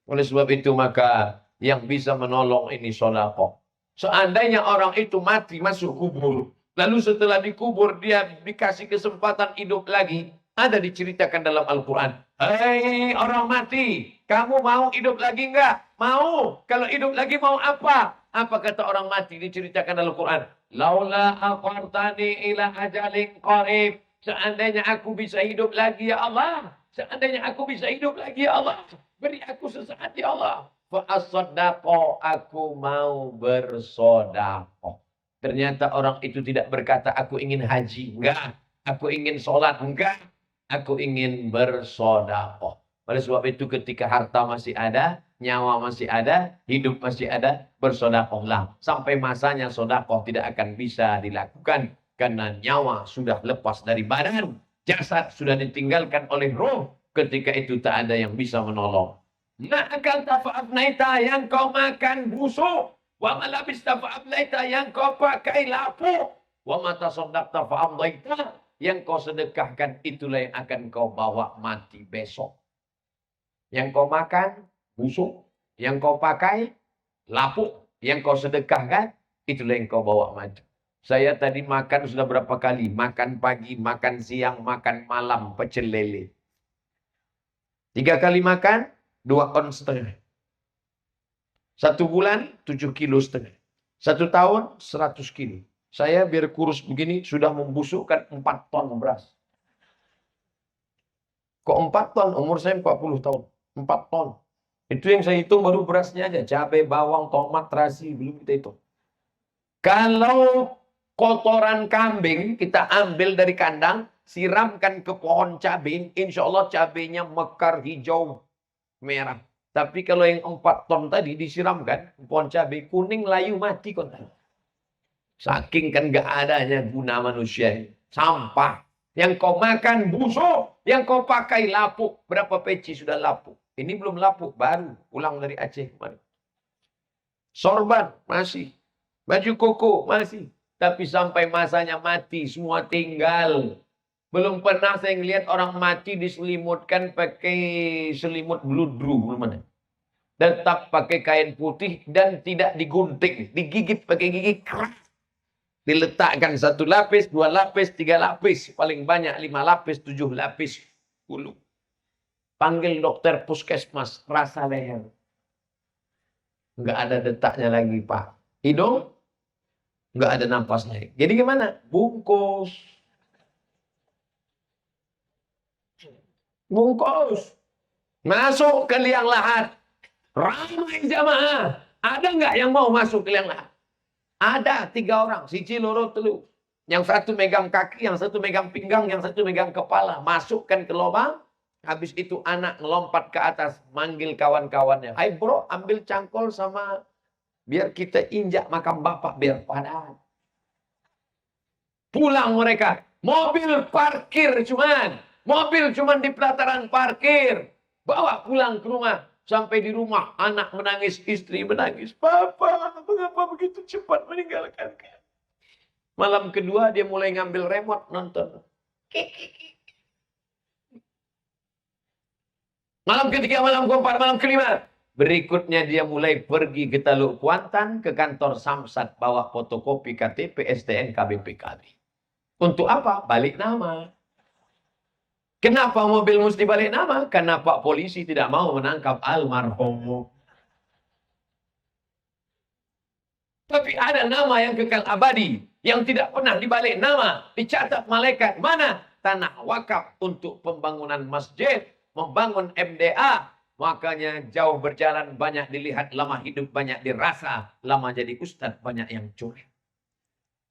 Oleh sebab itu maka yang bisa menolong ini sodakoh. Seandainya orang itu mati masuk kubur, lalu setelah dikubur dia dikasih kesempatan hidup lagi, ada diceritakan dalam Al-Quran. Hei orang mati, kamu mau hidup lagi enggak? Mau. Kalau hidup lagi mau apa? Apa kata orang mati diceritakan dalam Al-Quran? Laula aqartani ila ajalin qarib. Seandainya aku bisa hidup lagi ya Allah. Seandainya aku bisa hidup lagi ya Allah. Beri aku sesaat ya Allah. Fa'as-sodaqo, aku mau bersodakoh. Ternyata orang itu tidak berkata, aku ingin haji. Enggak. Aku ingin sholat. Enggak. Aku ingin bersodakoh. Oleh sebab itu ketika harta masih ada, nyawa masih ada, hidup masih ada, bersodakohlah. Sampai masanya sodakoh tidak akan bisa dilakukan. Karena nyawa sudah lepas dari badan. Jasad sudah ditinggalkan oleh roh. Ketika itu tak ada yang bisa menolong. Ma'akal tafa'abnaita yang kau makan busuk. Wa malabis tafa'abnaita yang kau pakai lapuk. Wa mata sodak tafa'abnaita yang kau sedekahkan itulah yang akan kau bawa mati besok. Yang kau makan busuk. Yang kau pakai lapuk. Yang kau sedekahkan itulah yang kau bawa mati. Saya tadi makan sudah berapa kali. Makan pagi, makan siang, makan malam, pecel lele. 3 kali makan. 2,5 on. 1 bulan 7,5 kilo. 1 tahun 100 kilo. Saya biar kurus begini sudah membusukkan 4 ton beras. Kok 4 ton? Umur saya 40 tahun. 4 ton. Itu yang saya hitung baru berasnya aja. Cabai, bawang, tomat, terasi. Belum kita hitung. Kalau kotoran kambing kita ambil dari kandang. Siramkan ke pohon cabai. Insya Allah cabainya mekar hijau. Merah. Tapi kalau yang 4 ton tadi disiramkan pohon cabai kuning layu mati kontan. Saking kan gak adanya guna manusia. Sampah. Yang kau makan busuk. Yang kau pakai lapuk. Berapa peci sudah lapuk? Ini belum lapuk. Baru pulang dari Aceh kemarin. Sorban masih. Baju koko masih. Tapi sampai masanya mati semua tinggal. Belum pernah saya ngelihat orang mati diselimutkan pakai selimut bludru. Belum ada. Tetap pakai kain putih dan tidak digunting. Digigit pakai gigi keras. Diletakkan 1 lapis, 2 lapis, 3 lapis. Paling banyak 5 lapis, 7 lapis. Bulu. Panggil dokter puskesmas. Rasa leher. Nggak ada detaknya lagi Pak. Hidung. Nggak ada napasnya. Jadi gimana? Bungkus. Bungkus. Masuk ke liang lahat. Ramai jamaah. Ada nggak yang mau masuk ke liang lahat? Ada 3 orang, siji loro telu. Yang satu megang kaki, yang satu megang pinggang, yang satu megang kepala. Masukkan ke lubang. Habis itu anak ngelompat ke atas, manggil kawan-kawannya. Hai bro, ambil cangkol sama biar kita injak makam bapak biar padat. Pulang mereka. Mobil parkir cuman. Mobil cuman di pelataran parkir. Bawa pulang ke rumah. Sampai di rumah, anak menangis, istri menangis. Papa, mengapa begitu cepat meninggalkan kami? Malam kedua dia mulai ngambil remote nonton. Malam ketiga, malam keempat, malam kelima. Berikutnya dia mulai pergi ke Teluk Kuantan, ke kantor Samsat, bawa fotokopi KTP, STNK, BPKB. Untuk apa? Balik nama. Kenapa mobil mesti balik nama? Karena Pak Polisi tidak mau menangkap almarhum. Tapi ada nama yang kekal abadi, yang tidak pernah dibalik nama, dicatat malaikat. Mana? Tanah wakaf untuk pembangunan masjid, membangun MDA. Makanya jauh berjalan banyak dilihat, lama hidup banyak dirasa, lama jadi ustadz banyak yang cuek.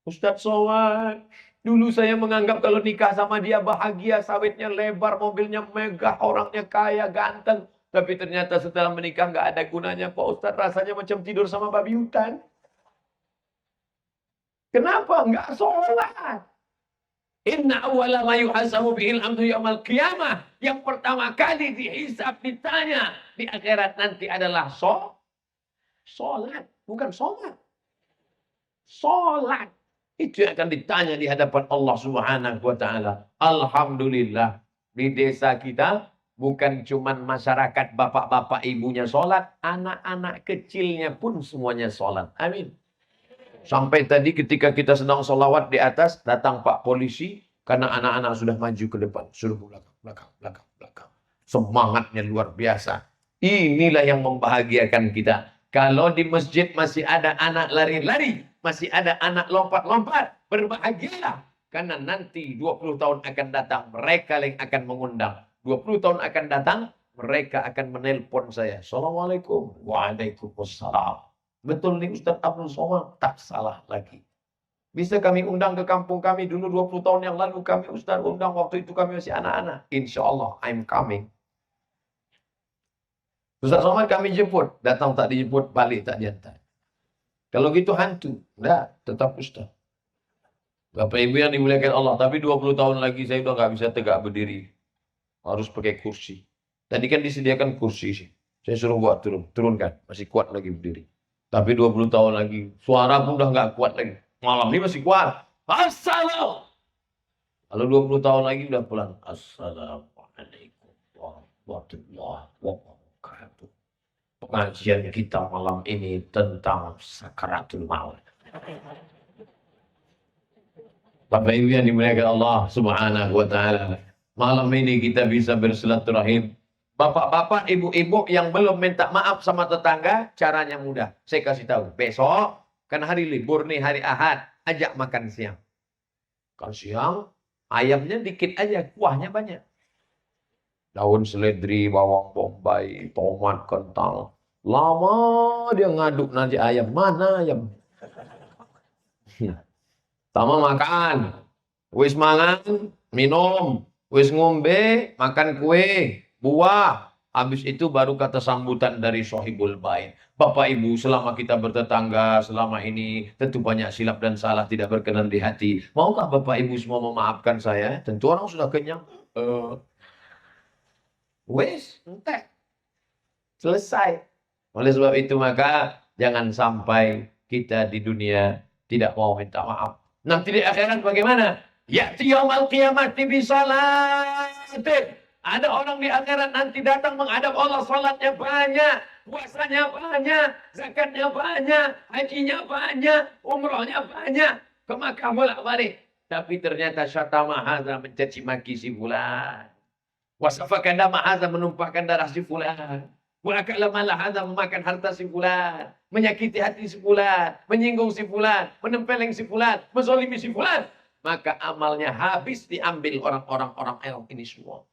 Ustadz Somad, dulu saya menganggap kalau nikah sama dia bahagia, sawitnya lebar, mobilnya megah, orangnya kaya, ganteng. Tapi ternyata setelah menikah nggak ada gunanya Pak Ustadz, rasanya macam tidur sama babi hutan. Kenapa? Nggak sholat. Inna awwala ma yuhasabu bihil amdu yaumal qiyamah. Yang pertama kali dihisab, ditanya di akhirat nanti adalah sholat. Bukan sholat. Sholat. Itu yang akan ditanya di hadapan Allah Subhanahu wa Ta'ala. Alhamdulillah, di desa kita bukan cuma masyarakat bapak-bapak ibunya sholat, anak-anak kecilnya pun semuanya sholat. Amin. Sampai tadi ketika kita sedang sholawat di atas, datang Pak Polisi karena anak-anak sudah maju ke depan, suruh belakang. Semangatnya luar biasa. Inilah yang membahagiakan kita. Kalau di masjid masih ada anak lari-lari, masih ada anak lompat-lompat, berbahagialah. Karena nanti 20 tahun akan datang, mereka yang akan mengundang. 20 tahun akan datang, mereka akan menelpon saya. Assalamualaikum. Waalaikumsalam. Betul nih Ustaz Abdul Somad, tak salah lagi. Bisa kami undang ke kampung kami dulu 20 tahun yang lalu, kami Ustaz undang, waktu itu kami masih anak-anak. Insya Allah, I'm coming. Ustaz Somad kami jemput, datang tak dijemput, balik tak diantar. Kalau gitu hantu, enggak, tetap Ustaz. Bapak Ibu yang dimuliakan Allah, tapi 20 tahun lagi saya udah nggak bisa tegak berdiri. Harus pakai kursi. Tadi kan disediakan kursi sih. Saya suruh buat turunkan, masih kuat lagi berdiri. Tapi 20 tahun lagi, suara pun udah nggak kuat lagi. Malam ini masih kuat. Assalamualaikum. Kalau 20 tahun lagi udah pulang. Assalamualaikum warahmatullahi wabarakatuh. Pengajian kita malam ini tentang sakaratul maut. Bapak Ibu yang dimuliakan Allah Subhanahu wa Ta'ala. Malam ini kita bisa bersilaturahim. Bapak-bapak, ibu-ibu yang belum minta maaf sama tetangga, caranya mudah. Saya kasih tahu. Besok, kan hari libur nih, hari Ahad. Ajak makan siang. Makan siang, ayamnya dikit aja, kuahnya banyak. Daun seledri, bawang bombay, tomat, kentang. Lama dia ngaduk nanti ayam. Mana ayam? Tama makan. Wis mangan, minum. Wis ngombe, makan kue. Buah, habis itu baru kata sambutan dari Sohibul Bait. Bapak Ibu, selama kita bertetangga, selama ini tentu banyak silap dan salah tidak berkenan di hati. Maukah Bapak Ibu semua memaafkan saya? Tentu orang sudah kenyang. Wes, entek. Selesai. Oleh sebab itu maka jangan sampai kita di dunia tidak mau minta maaf. Nanti di akhirat bagaimana? Ya'ti yaumal qiyamati bisalatin. Ada orang di akhirat nanti datang menghadap Allah, salatnya banyak, puasanya banyak, zakatnya banyak, hajinya banyak, umrohnya banyak, ke Makkah bolak-balik. Tapi ternyata syatama hadza, mencaci maki si fulan. Wasafaka dama hadza, menumpahkan darah si fulan. Wa akala mala hadza, memakan harta si fulan, menyakiti hati si fulan, menyinggung si fulan, menempeleng si fulan, menzalimi si fulan. Maka amalnya habis diambil orang-orang ini semua.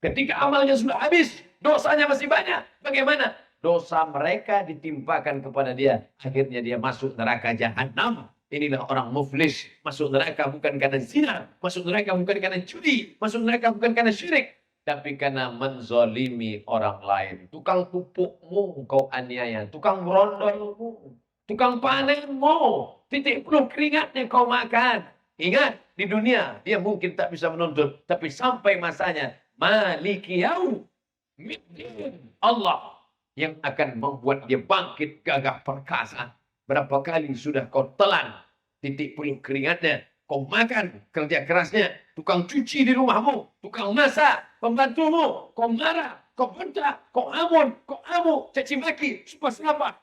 Ketika amalnya sudah habis, dosanya masih banyak. Bagaimana? dosa mereka ditimpakan kepada dia. Akhirnya dia masuk neraka jahanam. Inilah orang muflis. Masuk neraka bukan karena zina. Masuk neraka bukan karena judi. Masuk neraka bukan karena syirik. Tapi karena menzolimi orang lain. Tukang pupukmu kau aniaya. Tukang berondolmu. Tukang panenmu. Titik penuh keringatnya kau makan. Ingat, di dunia dia mungkin tak bisa menuntut. Tapi sampai masanya. Maliki yaumiddin. Allah yang akan membuat dia bangkit gagah perkasa. Berapa kali sudah kau telan titik peluh keringatnya, kau makan kerja kerasnya, tukang cuci di rumahmu, tukang masak, pembantumu, kau marah, kau bentak, kau amun, kau amuk, caci maki, sumpah selapah.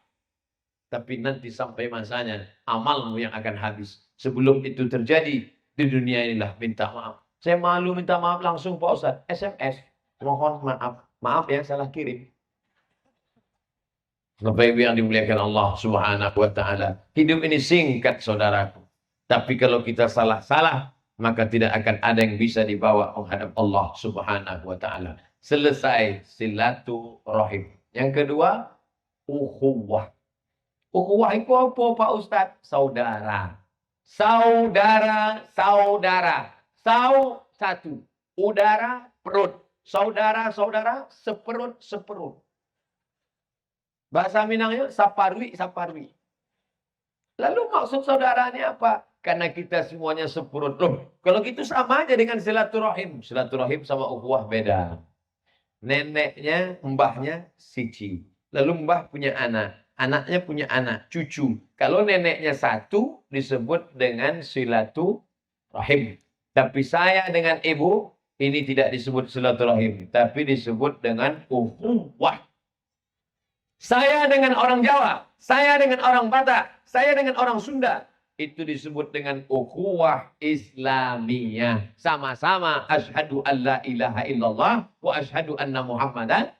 Tapi nanti sampai masanya amalmu yang akan habis. Sebelum itu terjadi di dunia inilah minta maaf. Saya malu minta maaf langsung Pak Ustaz. SMS, mohon maaf. Maaf ya salah kirim. Bapak Ibu yang dimuliakan Allah Subhanahu wa taala. Hidup ini singkat saudaraku. Tapi kalau kita salah-salah, maka tidak akan ada yang bisa dibawa menghadap Allah Subhanahu wa taala. Selesai silaturahim. Yang kedua, ukhuwah. Ukhuwah itu apa Pak Ustaz? Saudara. Saudara, saudara. Satu. Udara, perut. Saudara, saudara, seperut, seperut. Bahasa Minangnya saparwi, saparwi. Lalu maksud saudara ini apa? Karena kita semuanya seperut. Loh, kalau gitu sama aja dengan silaturahim. Silaturahim sama ukhuwah beda. Neneknya, mbahnya siji. Lalu mbah punya anak. Anaknya punya anak, cucu. Kalau neneknya satu disebut dengan silaturahim. Tapi saya dengan ibu ini tidak disebut silaturahim, tapi disebut dengan ukhuwah. Saya dengan orang Jawa, saya dengan orang Batak, saya dengan orang Sunda. Itu disebut dengan ukhuwah Islamiyah. Sama-sama asyhadu an la ilaha illallah wa asyhadu anna Muhammadan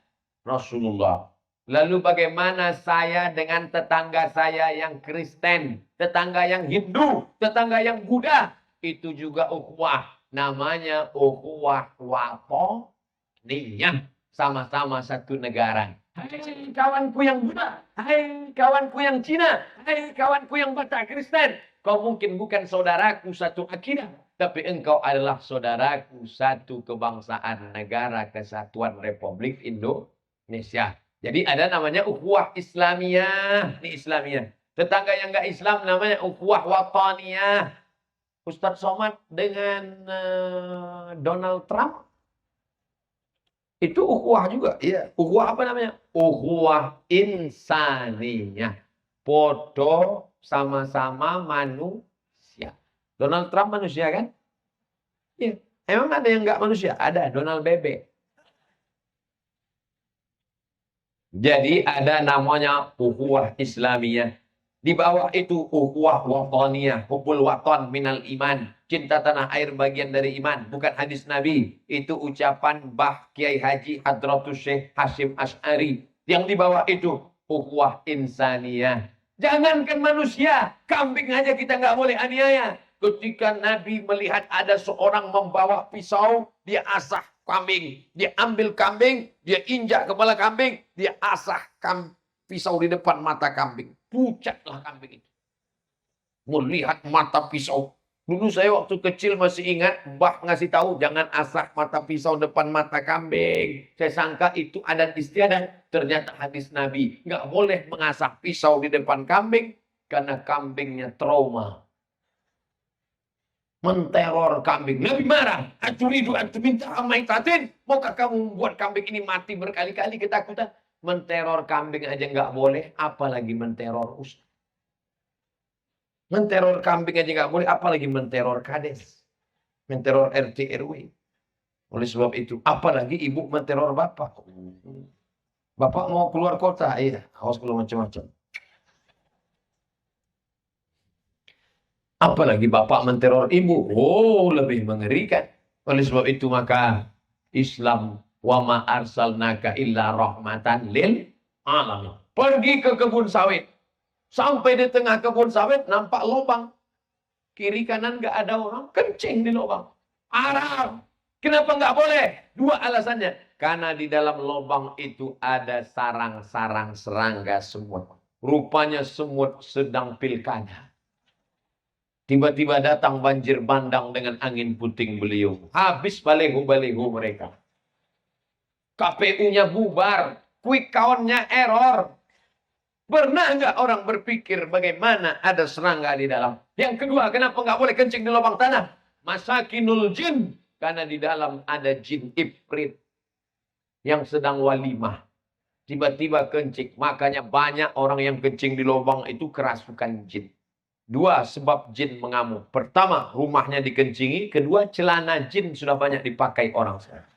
Rasulullah. Lalu bagaimana saya dengan tetangga saya yang Kristen, tetangga yang Hindu, tetangga yang Buddha? Itu juga ukhuwah. Namanya ukhuwah watoniyah. Sama-sama satu negara. Hai kawanku yang Buddha, hai kawanku yang Cina, hai kawanku yang Batak Kristen. Kau mungkin bukan saudaraku satu akidah, tapi engkau adalah saudaraku satu kebangsaan negara kesatuan Republik Indonesia. Jadi ada namanya ukhuwah Islamiyah. Ini Islamiyah. Tetangga yang enggak Islam namanya ukhuwah wataniyah. Ustadz Somad dengan Donald Trump itu ukhuwah juga. Iya. Ukhuwah apa namanya? Ukhuwah insaniyah. Podo sama-sama manusia. Donald Trump manusia kan? Iya. Emang ada yang enggak manusia? Ada. Donald Bebek. Jadi ada namanya ukhuwah Islamiyah. Di bawah itu ukhuwah wataniyah, hubbul watan minal iman. Cinta tanah air bagian dari iman, bukan hadis Nabi. Itu ucapan Mbah Kiai Haji Hadratus Syekh Hasyim Asy'ari. Yang di bawah itu ukhuwah insaniyah. Jangankan manusia, kambing aja kita nggak boleh aniaya. Ketika Nabi melihat ada seorang membawa pisau, dia asah kambing. Dia ambil kambing, dia injak kepala kambing, dia asah pisau di depan mata kambing. Pucatlah kambing itu. Melihat mata pisau. Dulu saya waktu kecil masih ingat, Mbah ngasih tahu jangan asah mata pisau depan mata kambing. Saya sangka itu adat istiadat. Ternyata hadis Nabi. Nggak boleh mengasah pisau di depan kambing, karena kambingnya trauma. Menteror kambing. Nabi marah. Aturidu atuminta amaitatin. Maukah kamu membuat kambing ini mati berkali-kali ketakutan? Menteror kambing aja nggak boleh, apalagi menteror ustaz. Menteror kambing aja nggak boleh, apalagi menteror kades. Menteror RT RW. Oleh sebab itu, apalagi ibu menteror bapak. Bapak mau keluar kota, iya, awas keluar macam-macam. Apalagi bapak menteror ibu, oh lebih mengerikan. Oleh sebab itu maka Islam wa ma arsalnaka illa rahmatan lil alamin. Pergi ke kebun sawit. Sampai di tengah kebun sawit nampak lubang. Kiri kanan enggak ada orang, kencing di lubang. Haram. Kenapa nggak boleh? Dua alasannya. Karena di dalam lubang itu ada sarang-sarang serangga semut. Rupanya semut sedang pilkada. Tiba-tiba datang banjir bandang dengan angin puting beliung. Habis baliho-baliho mereka. KPU-nya bubar. Quick count-nya error. Pernah nggak orang berpikir bagaimana ada serangga di dalam? Yang kedua, kenapa nggak boleh kencing di lubang tanah? Masakinul jin. Karena di dalam ada jin ifrit yang sedang walimah. Tiba-tiba kencing. Makanya banyak orang yang kencing di lubang itu kerasukan jin. Dua sebab jin mengamuk. Pertama, rumahnya dikencingi. Kedua, celana jin sudah banyak dipakai orang sekarang.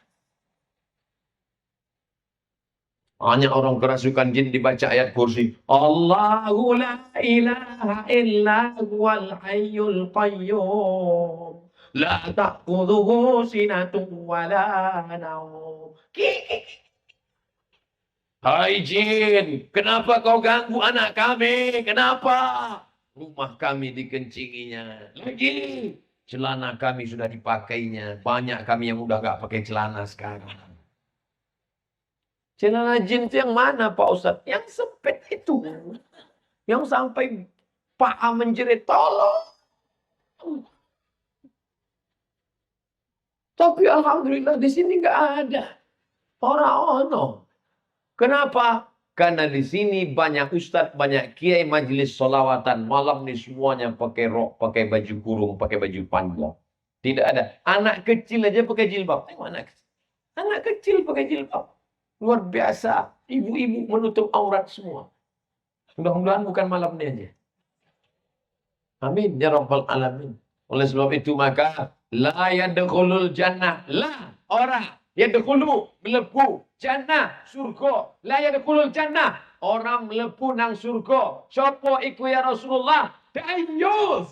Hanya orang kerasukan jin dibaca ayat kursi. Allahu la ilaha illa huwal hayyul qayyum. La ta'khudhuhu sinatun wa la nawm. Hai jin, kenapa kau ganggu anak kami? Kenapa? Rumah kami dikencinginya. Lagi, celana kami sudah dipakainya. Banyak kami yang udah gak pakai celana sekarang. Celana jin itu yang mana Pak Ustadz? Yang sempit itu. Yang sampai paha menjerit, tolong. Tapi alhamdulillah di sini nggak ada. Orang-orang. Kenapa? Karena di sini banyak ustadz, banyak kiai majelis solawatan. Malam ini semuanya pakai rok, pakai baju kurung, pakai baju panjang. Tidak ada. Anak kecil aja pakai jilbab. Tengok anak kecil. Anak kecil pakai jilbab. Luar biasa. Ibu-ibu menutup aurat semua. Mudah-mudahan bukan malam ini aja. Amin. Ya Rabbal Alamin. Oleh sebab itu maka. La yadkhulul jannah. La. Orang. Yadkhulu. Melebu. Jannah. Surga. La yadkhulul jannah. Orang melebu nang surga. Sopo iku ya Rasulullah. Dayus.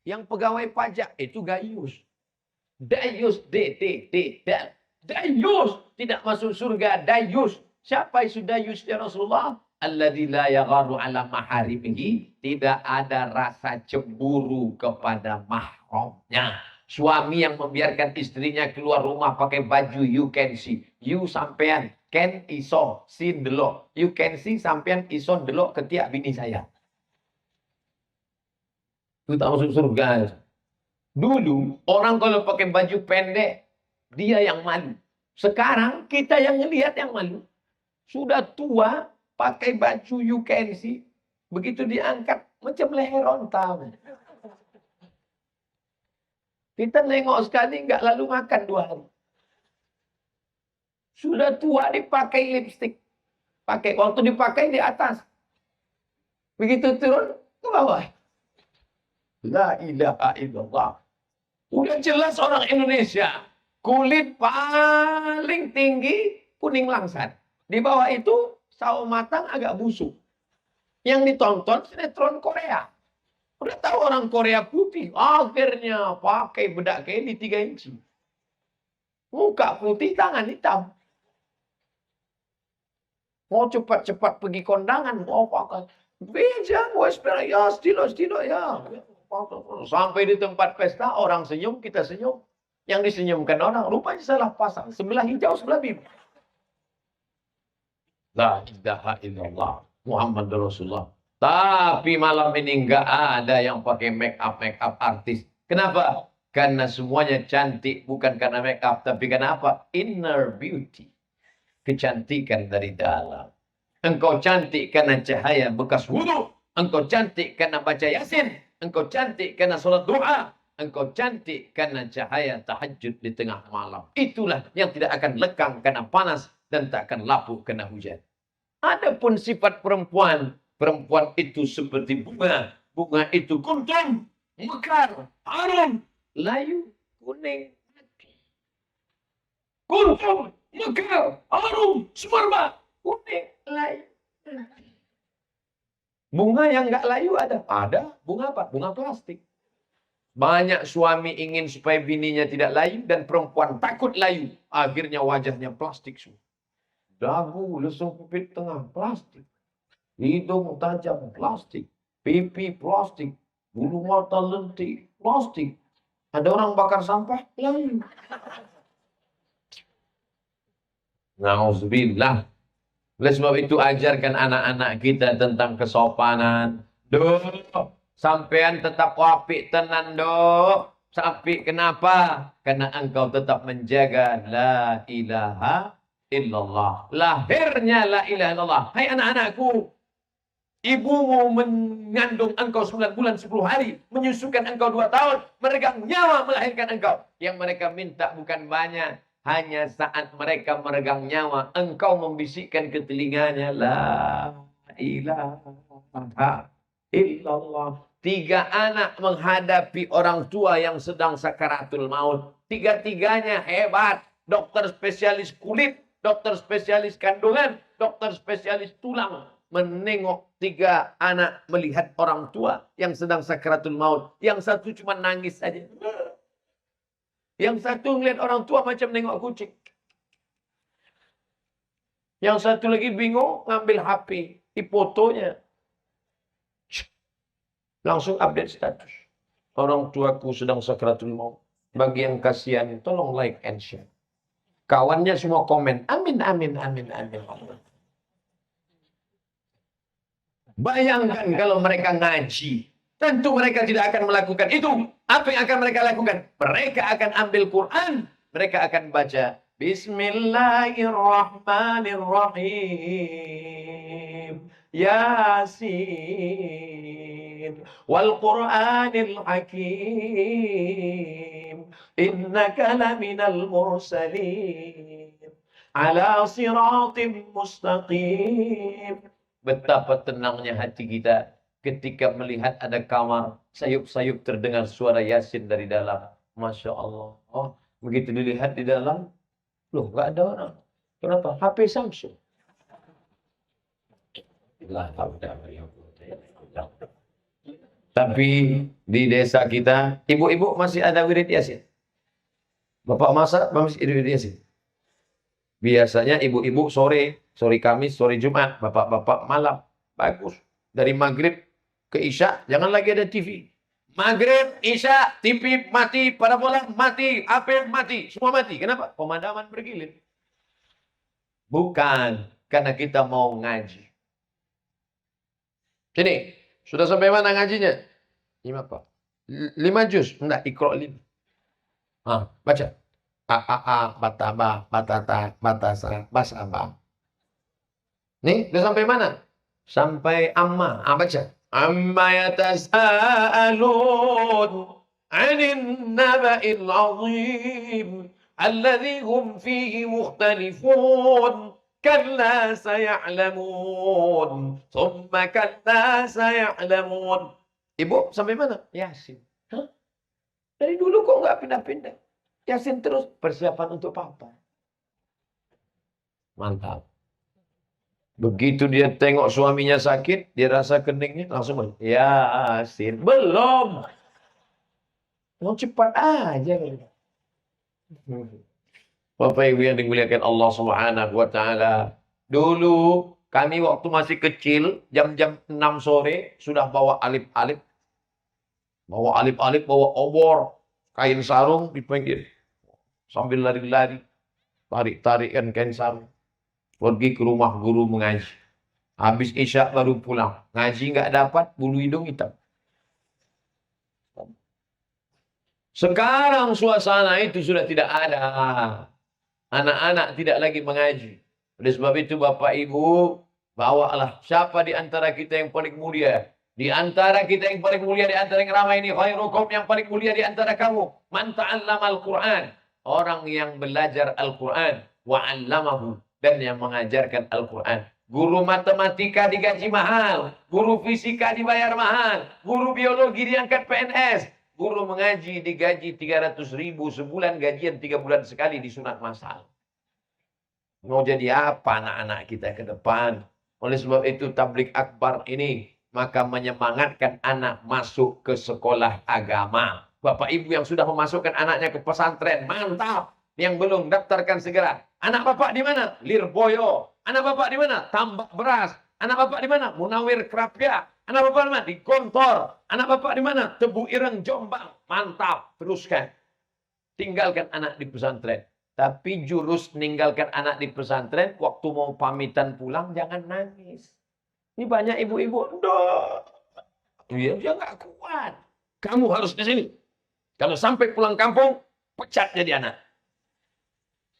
Yang pegawai pajak itu gayus. Dayus. Dayus. Tidak masuk surga. Dayus. Siapa itu dayus ya Rasulullah? Alladzi la yagharu ala maharimihi. Tidak ada rasa cemburu kepada mahramnya. Suami yang membiarkan istrinya keluar rumah pakai baju you can see. You sampean can iso see delok. You can see sampean iso delok ketiak bini saya. Itu tak masuk surga. Dulu orang kalau pakai baju pendek dia yang malu. Sekarang kita yang ngelihat yang malu. Sudah tua pakai baju you can see. Begitu diangkat macam leher onta. Kita nengok sekali nggak lalu makan 2 hari. Sudah tua dipakai lipstik. Waktu dipakai di atas. Begitu turun ke bawah. La ilaha illallah. Udah jelas orang Indonesia. Kulit paling tinggi kuning langsat. Di bawah itu sawo matang agak busuk. Yang ditonton sinetron Korea. Udah tahu orang Korea putih. Akhirnya pakai bedak Kelly 3 inci. Muka putih, tangan hitam. Mau cepat-cepat pergi kondangan. Mau pakai. Bijak, ya, stilo ya. Sampai di tempat pesta, orang senyum, kita senyum. Yang disenyumkan orang, rupanya salah pasang. Sebelah hijau, sebelah biru. La ilaha illallah. Muhammad Rasulullah. Tapi malam ini nggak ada yang pakai make up artis. Kenapa? Karena semuanya cantik. Bukan karena make up. Tapi karena apa? Inner beauty. Kecantikan dari dalam. Engkau cantik karena cahaya bekas wudhu. Engkau cantik karena baca yasin. Engkau cantik karena sholat doa. Engkau cantik karena cahaya tahajud di tengah malam. Itulah yang tidak akan lekang karena panas. Dan tak akan lapuk karena hujan. Adapun sifat perempuan. Perempuan itu seperti bunga. Bunga itu kuntum, mekar, harum, layu, kuning, mati. Kuntum, mekar, harum, semerbak, kuning, layu, mati. Bunga yang nggak layu ada? Ada. Bunga apa? Bunga plastik. Banyak suami ingin supaya bininya tidak layu dan perempuan takut layu. Akhirnya wajahnya plastik semua. Dagu, lesung pipit tengah, plastik. Hidung tajam, plastik. Pipi, plastik. Bulu mata lentik, plastik. Ada orang bakar sampah? Yang. Nauzubillah. Oleh sebab itu ajarkan anak-anak kita tentang kesopanan. Duh, sampean tetap apik tenan doh. Apik kenapa? Karena engkau tetap menjaga la ilaha illallah. Lahirnya la ilaha illallah. Hai anak-anakku, ibumu mengandung engkau 9 bulan 10 hari, menyusukan engkau 2 tahun, meregang nyawa melahirkan engkau. Yang mereka minta bukan banyak, hanya saat mereka meregang nyawa, engkau membisikkan ke telinganya, la ilaha illallah. 3 anak menghadapi orang tua yang sedang sakaratul maut. 3-tiganya hebat. Dokter spesialis kulit, dokter spesialis kandungan, dokter spesialis tulang. Menengok 3 anak melihat orang tua yang sedang sakaratul maut. Yang satu cuma nangis saja. Yang satu ngeliat orang tua macam nengok kucing. Yang satu lagi bingung ngambil HP, fotonya. Langsung update status. Orang tuaku sedang sakaratul maut. Bagi yang kasihan, tolong like and share. Kawannya semua komen, amin, amin, amin, amin. Bayangkan kalau mereka ngaji. Tentu mereka tidak akan melakukan itu. Apa yang akan mereka lakukan? Mereka akan ambil Quran. Mereka akan baca. Bismillahirrahmanirrahim. Yasin. Wal Quranil Hakim. Innaka laminal mursalin. Ala siratim mustaqim. Betapa tenangnya hati kita ketika melihat ada kamar, sayup-sayup terdengar suara Yasin dari dalam. Masya Allah. Oh, begitu dilihat di dalam, loh nggak ada orang. Kenapa? HP Samsung. Tapi di desa kita, ibu-ibu masih ada wirid Yasin. Bapak masak, masih ada wirid Yasin. Biasanya ibu-ibu sore Kamis, sore Jumat, bapak-bapak malam. Bagus. Dari maghrib ke Isya, jangan lagi ada TV. Maghrib, Isya, TV mati, parabola mati, HP mati, semua mati. Kenapa? Pemadaman bergilir. Bukan, karena kita mau ngaji. Sini, sudah sampai mana ngajinya? 5 Pak. 5 juz. Enggak, Iqra 5. Baca. Bataba, batata, batasa, basaba. Nih, udah sampai mana? Sampai amma. Baca. Amma yatasa'alun 'anil naba'il 'azim alladzi hum fihi mukhtalifun. Kalla saya'lamun. Thumma kalla saya'lamun. Ibu, sampai mana? Yasin. Hah? Dari dulu kok nggak pindah-pindah? Yasin terus. Persiapan untuk papa. Mantap. Begitu dia tengok suaminya sakit, dia rasa keningnya, langsung Yasin. Belum. Mau cepat aja. Bapak Ibu yang dimuliakan Allah Subhanahu wa taala. Dulu kami waktu masih kecil, jam-jam 6 sore sudah bawa alip-alip. Bawa alip-alip, bawa obor, kain sarung di pinggir. Sambil lari-lari, tarik-tarikan kain sarung. Pergi ke rumah guru mengaji. Habis Isya baru pulang. Ngaji nggak dapat, bulu hidung hitam. Sekarang suasana itu sudah tidak ada. Anak-anak tidak lagi mengaji. Oleh sebab itu Bapak Ibu, bawalah siapa di antara kita yang paling mulia. Di antara kita yang paling mulia, di antara yang ramai ini, khairukum, yang paling mulia di antara kamu. Man ta'allama al-Quran. Orang yang belajar Al-Quran. Wa'allamahu. Dan yang mengajarkan Al-Quran. Guru matematika digaji mahal. Guru fisika dibayar mahal. Guru biologi diangkat PNS. Guru mengaji digaji 300.000 sebulan, gajian 3 bulan sekali disunat masal. Mau jadi apa anak-anak kita ke depan? Oleh sebab itu tablik akbar ini maka menyemangatkan anak masuk ke sekolah agama. Bapak Ibu yang sudah memasukkan anaknya ke pesantren, mantap. Yang belum, daftarkan segera. Anak bapak di mana? Lirboyo. Anak bapak di mana? Tambak beras. Anak bapak di mana? Munawir Krapia. Anak bapak di mana? Di Gontor. Anak bapak di mana? Tebu Ireng Jombang. Mantap, teruskan. Tinggalkan anak di pesantren. Tapi jurus meninggalkan anak di pesantren, waktu mau pamitan pulang, jangan nangis. Ini banyak ibu-ibu, dia nggak kuat. Kamu harus di sini. Kalau sampai pulang kampung, pecat jadi anak.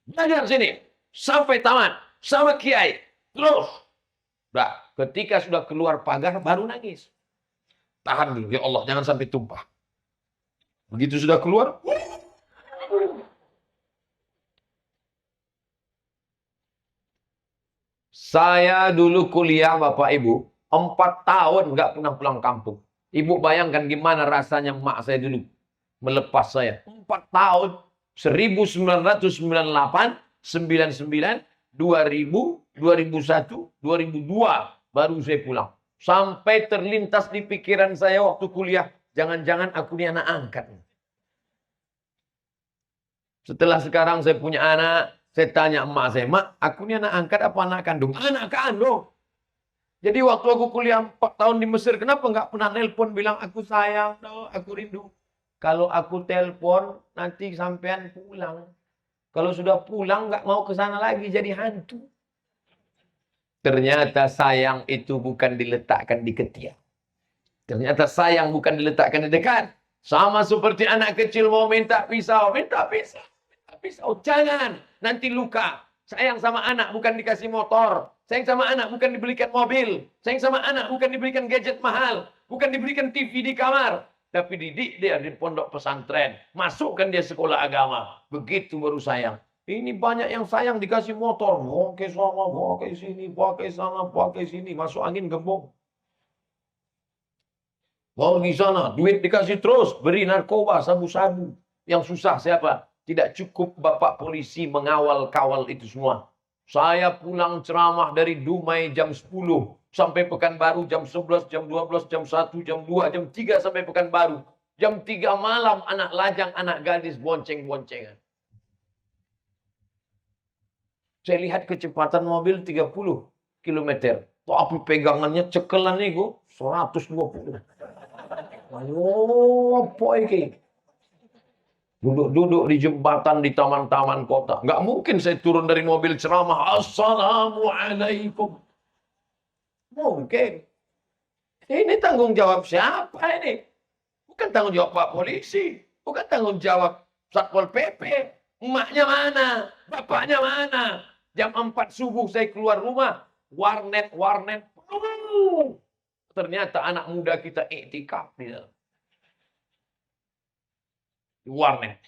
Belajar sini. Sampai tamat. Sama kiai. Terus. Nah, ketika sudah keluar pagar, baru nangis. Tahan dulu. Ya Allah, jangan sampai tumpah. Begitu sudah keluar, saya dulu kuliah Bapak Ibu, 4 tahun nggak pernah pulang kampung. Ibu bayangkan gimana rasanya emak saya dulu melepas saya. 4 tahun, 1998, 99, 2000, 2001, 2002 baru saya pulang. Sampai terlintas di pikiran saya waktu kuliah, jangan-jangan aku ini anak angkat. Setelah sekarang saya punya anak, saya tanya emak saya, "Mak, aku ini anak angkat apa anak kandung?" Anak kandung. Jadi waktu aku kuliah 4 tahun di Mesir, kenapa nggak pernah nelpon bilang aku sayang, aku rindu. Kalau aku telepon, nanti sampean pulang. Kalau sudah pulang, nggak mau ke sana lagi, jadi hantu. Ternyata sayang itu bukan diletakkan di ketiak. Ternyata sayang bukan diletakkan di dekat. Sama seperti anak kecil mau minta pisau, minta pisau. Pisau, jangan, nanti luka. Sayang sama anak bukan dikasih motor. Sayang sama anak bukan dibelikan mobil. Sayang sama anak bukan dibelikan gadget mahal. Bukan dibelikan TV di kamar. Tapi didik dia di pondok pesantren. Masukkan dia sekolah agama. Begitu baru sayang. Ini banyak yang sayang dikasih motor. Pakai sana, pakai sini, pakai sana, pakai sini. Masuk angin gembong. Pergi sana, duit dikasih terus. Beri narkoba, sabu-sabu. Yang susah siapa? Tidak cukup Bapak polisi mengawal-kawal itu semua. Saya pulang ceramah dari Dumai jam 10. Sampai Pekanbaru jam 11, jam 12, jam 1, jam 2, jam 3 sampai Pekanbaru. Jam 3 malam anak lajang, anak gadis bonceng-boncengan. Saya lihat kecepatan mobil 30 km. Tapi pegangannya cekelan itu 120. Ayo, apa ini? Duduk-duduk di jembatan di taman-taman kota. Nggak mungkin saya turun dari mobil ceramah. Assalamualaikum. Mungkin. Ini tanggung jawab siapa ini? Bukan tanggung jawab Pak Polisi. Bukan tanggung jawab Satpol PP. Emaknya mana? Bapaknya mana? Jam 4 subuh saya keluar rumah. Warnet. Ternyata anak muda kita iktikaf di dalam. Di warnet.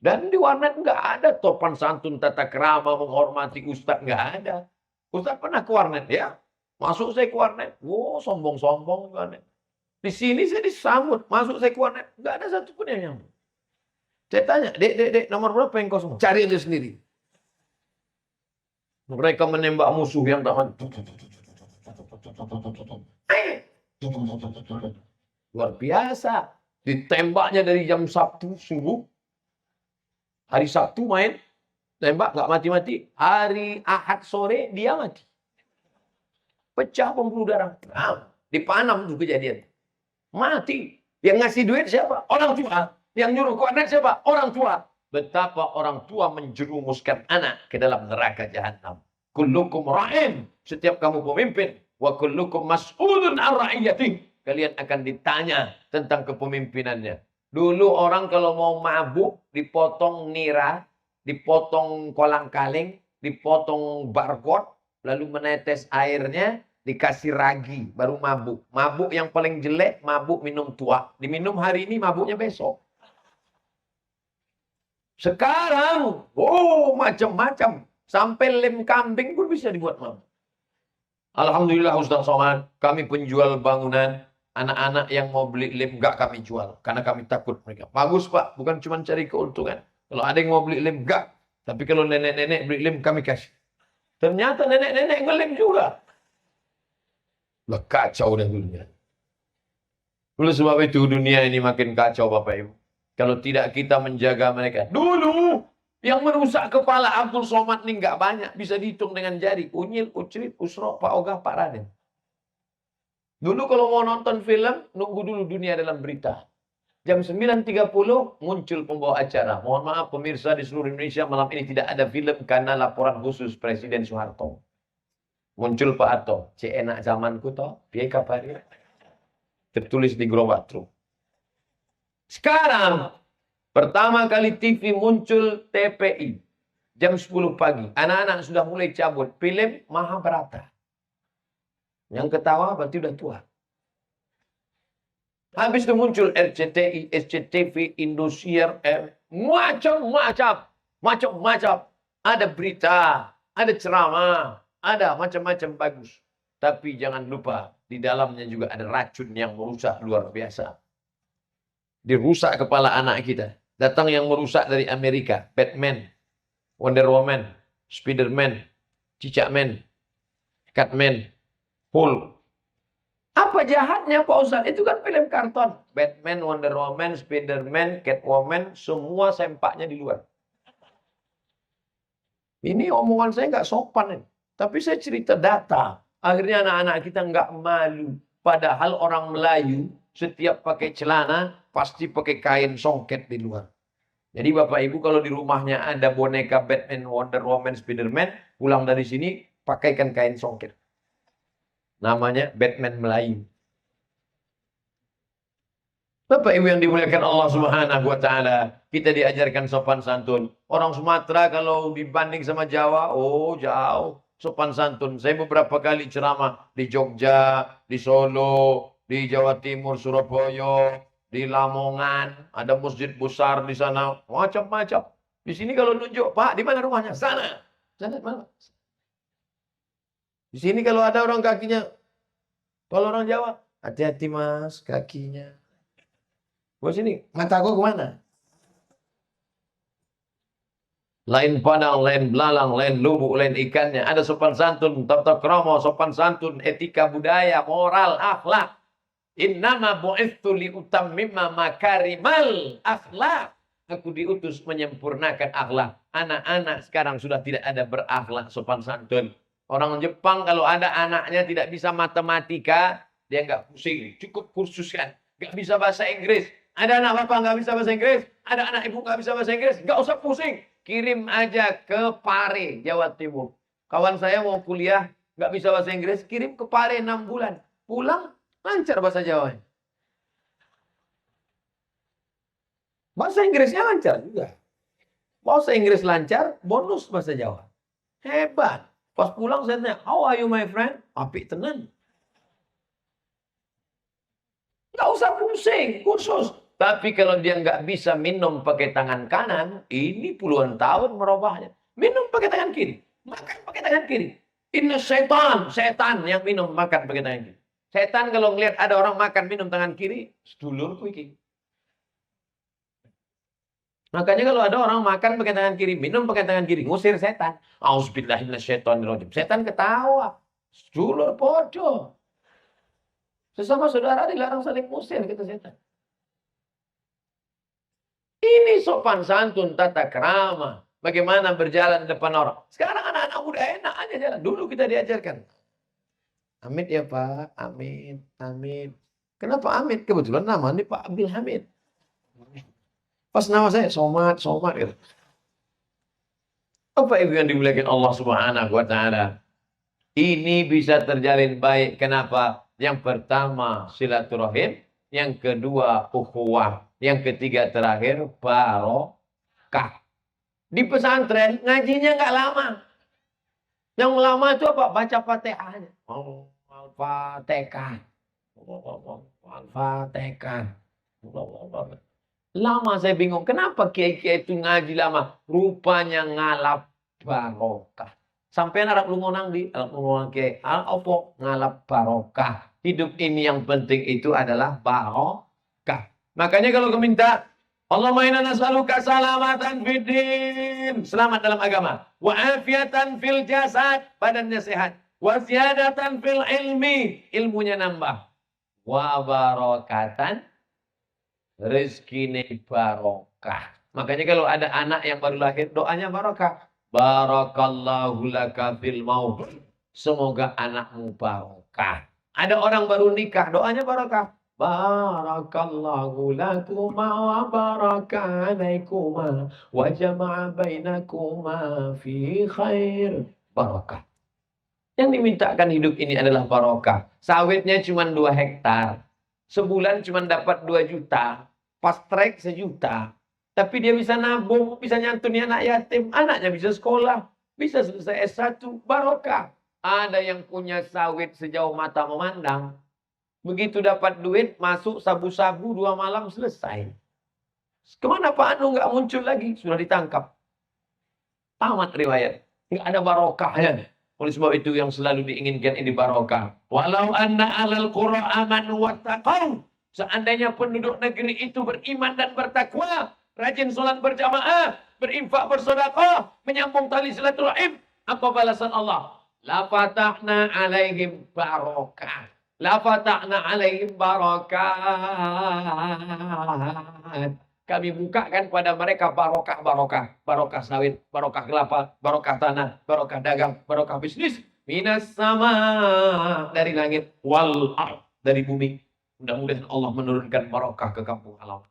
Dan di warnet nggak ada topan santun tata kerama menghormati ustadz, nggak ada. Ustadz pernah ke warnet ya? Masuk saya ke warnet. Wow, sombong-sombong warnet. Di sini saya disambut. Masuk saya ke warnet. Nggak ada satupun yang nyambut. Saya tanya, dek, nomor berapa yang kosong? Cari aja sendiri. Mereka menembak musuh yang tak mati. Luar biasa. Ditembaknya dari jam Sabtu subuh. Hari Sabtu main. Tembak, nggak mati-mati. Hari Ahad sore, dia mati. Pecah pembuluh darah. Nah, di Panam itu kejadian. Mati. Yang ngasih duit siapa? Orang tua. Yang nyuruh ke anak siapa? Orang tua. Betapa orang tua menjerumuskan anak ke dalam neraka jahanam. Kullukum ra'in. Setiap kamu pemimpin. Wa kullukum mas'ulun an ra'iyatih. Kalian akan ditanya tentang kepemimpinannya. Dulu orang kalau mau mabuk, dipotong nira, dipotong kolang-kaling, dipotong barcode, lalu menetes airnya, dikasih ragi, baru mabuk. Mabuk yang paling jelek, mabuk minum tua. Diminum hari ini, mabuknya besok. Sekarang, macam-macam. Sampai lem kambing pun bisa dibuat mabuk. Alhamdulillah Ustaz Somad, kami penjual bangunan. Anak-anak yang mau beli lem nggak kami jual. Karena kami takut mereka. Bagus Pak, bukan cuma cari keuntungan. Kalau ada yang mau beli lem, nggak. Tapi kalau nenek-nenek beli lem, kami kasih. Ternyata nenek-nenek ngelem juga. Lah kacau dah dunia. Oleh sebab itu dunia ini makin kacau Bapak Ibu. Kalau tidak kita menjaga mereka. Dulu yang merusak kepala Abdul Somad ini nggak banyak. Bisa dihitung dengan jari. Unyil, Ucrit, Usro, Pak Ogah, Pak Raden. Dulu kalau mau nonton film, nunggu dulu Dunia Dalam Berita. Jam 9.30 muncul pembawa acara. Mohon maaf pemirsa di seluruh Indonesia, malam ini tidak ada film karena laporan khusus Presiden Soeharto. Muncul Pak Harto. Cek enak zamanku toh. Piye kabarnya? Tertulis di Growatru. Sekarang, pertama kali TV muncul TPI. Jam 10 pagi. Anak-anak sudah mulai cabut. Film Mahabharata. Yang ketawa berarti udah tua. Habis itu muncul RCTI, SCTV, Indosiar, macam-macam. Ada berita, ada ceramah, ada macam-macam bagus. Tapi jangan lupa, di dalamnya juga ada racun yang merusak luar biasa. Dirusak kepala anak kita. Datang yang merusak dari Amerika, Batman, Wonder Woman, Spiderman, Cicakman, Catman, Hulk. Apa jahatnya Pak Ustaz? Itu kan film karton. Batman, Wonder Woman, Spiderman, Catwoman, semua sempaknya di luar. Ini omongan saya nggak sopan. Tapi saya cerita data. Akhirnya anak-anak kita nggak malu. Padahal orang Melayu setiap pakai celana pasti pakai kain songket di luar. Jadi Bapak Ibu kalau di rumahnya ada boneka Batman, Wonder Woman, Spiderman, pulang dari sini pakaikan kain songket. Namanya Batman Melayu. Bapak Ibu yang dimuliakan Allah Subhanahu wa taala, kita diajarkan sopan santun. Orang Sumatera kalau dibanding sama Jawa, oh jauh sopan santun. Saya beberapa kali ceramah di Jogja, di Solo, di Jawa Timur, Surabaya, di Lamongan, ada masjid besar di sana, macam-macam. Di sini kalau nunjuk, Pak, di mana rumahnya? Sana. Sana mana? Di sini kalau ada orang kakinya, kalau orang Jawa, hati-hati Mas, kakinya. Gua sini, mataku kemana? Lain padang, lain belalang, lain lubuk, lain ikannya. Ada sopan santun, tata krama, sopan santun, etika budaya, moral, akhlak. Innama bu'ithu liutammima makarimal akhlak. Aku diutus menyempurnakan akhlak. Anak-anak sekarang sudah tidak ada berakhlak sopan santun. Orang Jepang kalau ada anaknya tidak bisa matematika, dia nggak pusing. Cukup kursuskan. Nggak bisa bahasa Inggris. Ada anak bapak nggak bisa bahasa Inggris. Ada anak ibu nggak bisa bahasa Inggris. Nggak usah pusing. Kirim aja ke Pare, Jawa Timur. Kawan saya mau kuliah, nggak bisa bahasa Inggris. Kirim ke Pare 6 bulan. Pulang, lancar bahasa Jawa. Bahasa Inggrisnya lancar juga. Bahasa Inggris lancar, bonus bahasa Jawa. Hebat. Pas pulang saya tanya, how are you my friend? Apik tenan. Nggak usah pusing, kursus. Tapi kalau dia nggak bisa minum pakai tangan kanan, ini puluhan tahun merubahnya. Minum pakai tangan kiri, makan pakai tangan kiri. Ini setan yang minum makan pakai tangan kiri. Setan kalau ngelihat ada orang makan minum tangan kiri, sedulurku iki. Makanya kalau ada orang makan pakai tangan kiri, minum pakai tangan kiri, ngusir setan. Auzubillahiminasyaitonirrajim. Setan ketawa. Sedulur bodoh. Sesama saudara dilarang saling ngusir, kata setan. Ini sopan santun, tata krama. Bagaimana berjalan di depan orang. Sekarang anak-anak muda enak aja jalan. Dulu kita diajarkan. Amit ya Pak, Amit, Amit. Kenapa Amit? Kebetulan nama ini Pak Abdul Hamid. Pas nama saya Somad gitu. Apa itu yang dimuliakan Allah Subhanahu wa taala? Ini bisa terjalin baik. Kenapa? Yang pertama silaturahim, yang kedua ukhuwah, yang ketiga terakhir barokah. Di pesantren ngajinya nggak lama. Yang lama itu apa? Baca Fatihahnya. Al-Fatihah. Al-Fatihah. Lama saya bingung. Kenapa kiai-kiai itu ngaji lama? Rupanya ngalap barokah. Sampai Arab lungonang di Arab lungonang kiai. Opo ngalap barokah. Hidup ini yang penting itu adalah barokah. Makanya kalau kau minta Allahumma inna nas'aluka salamatan fid din. Selamat dalam agama. Wa afiatan fil jasad. Badannya sehat. Wa ziyadatan fil ilmi. Ilmunya nambah. Wa barakatan. Rezeki barokah. Makanya kalau ada anak yang baru lahir, doanya barokah. Barakallahu laka fil maut. Semoga anakmu barokah. Ada orang baru nikah, doanya barokah. Barakallahu lakuma wa baraka alaikuma wa jama'a bainakuma fi khair. Barokah. Yang dimintakan hidup ini adalah barokah. Sawitnya cuma 2 hektar. Sebulan cuma dapat 2 juta. Fast track 1 juta. Tapi dia bisa nabung, bisa nyantuni anak yatim. Anaknya bisa sekolah. Bisa selesai S1. Barokah. Ada yang punya sawit sejauh mata memandang. Begitu dapat duit, masuk sabu-sabu 2 malam selesai. Kemana Pak Anu nggak muncul lagi? Sudah ditangkap. Tamat riwayat. Nggak ada barokahnya. Oleh sebab itu yang selalu diinginkan ini barokah. Walau anna alal qura amanu wattaqau. Seandainya penduduk negeri itu beriman dan bertakwa, rajin sholat berjamaah, berinfak bersedekah, menyambung tali silaturahim, apa balasan Allah? La fatahna alaihim barokah. La fatahna alaihim barakat. Kami bukakan pada mereka barokah-barokah. Barokah sawit, barokah kelapa, barokah tanah, barokah dagang, barokah bisnis. Minas sama dari langit, wal ard dari bumi. Mudah-mudahan Allah menurunkan barokah ke kampung halaman.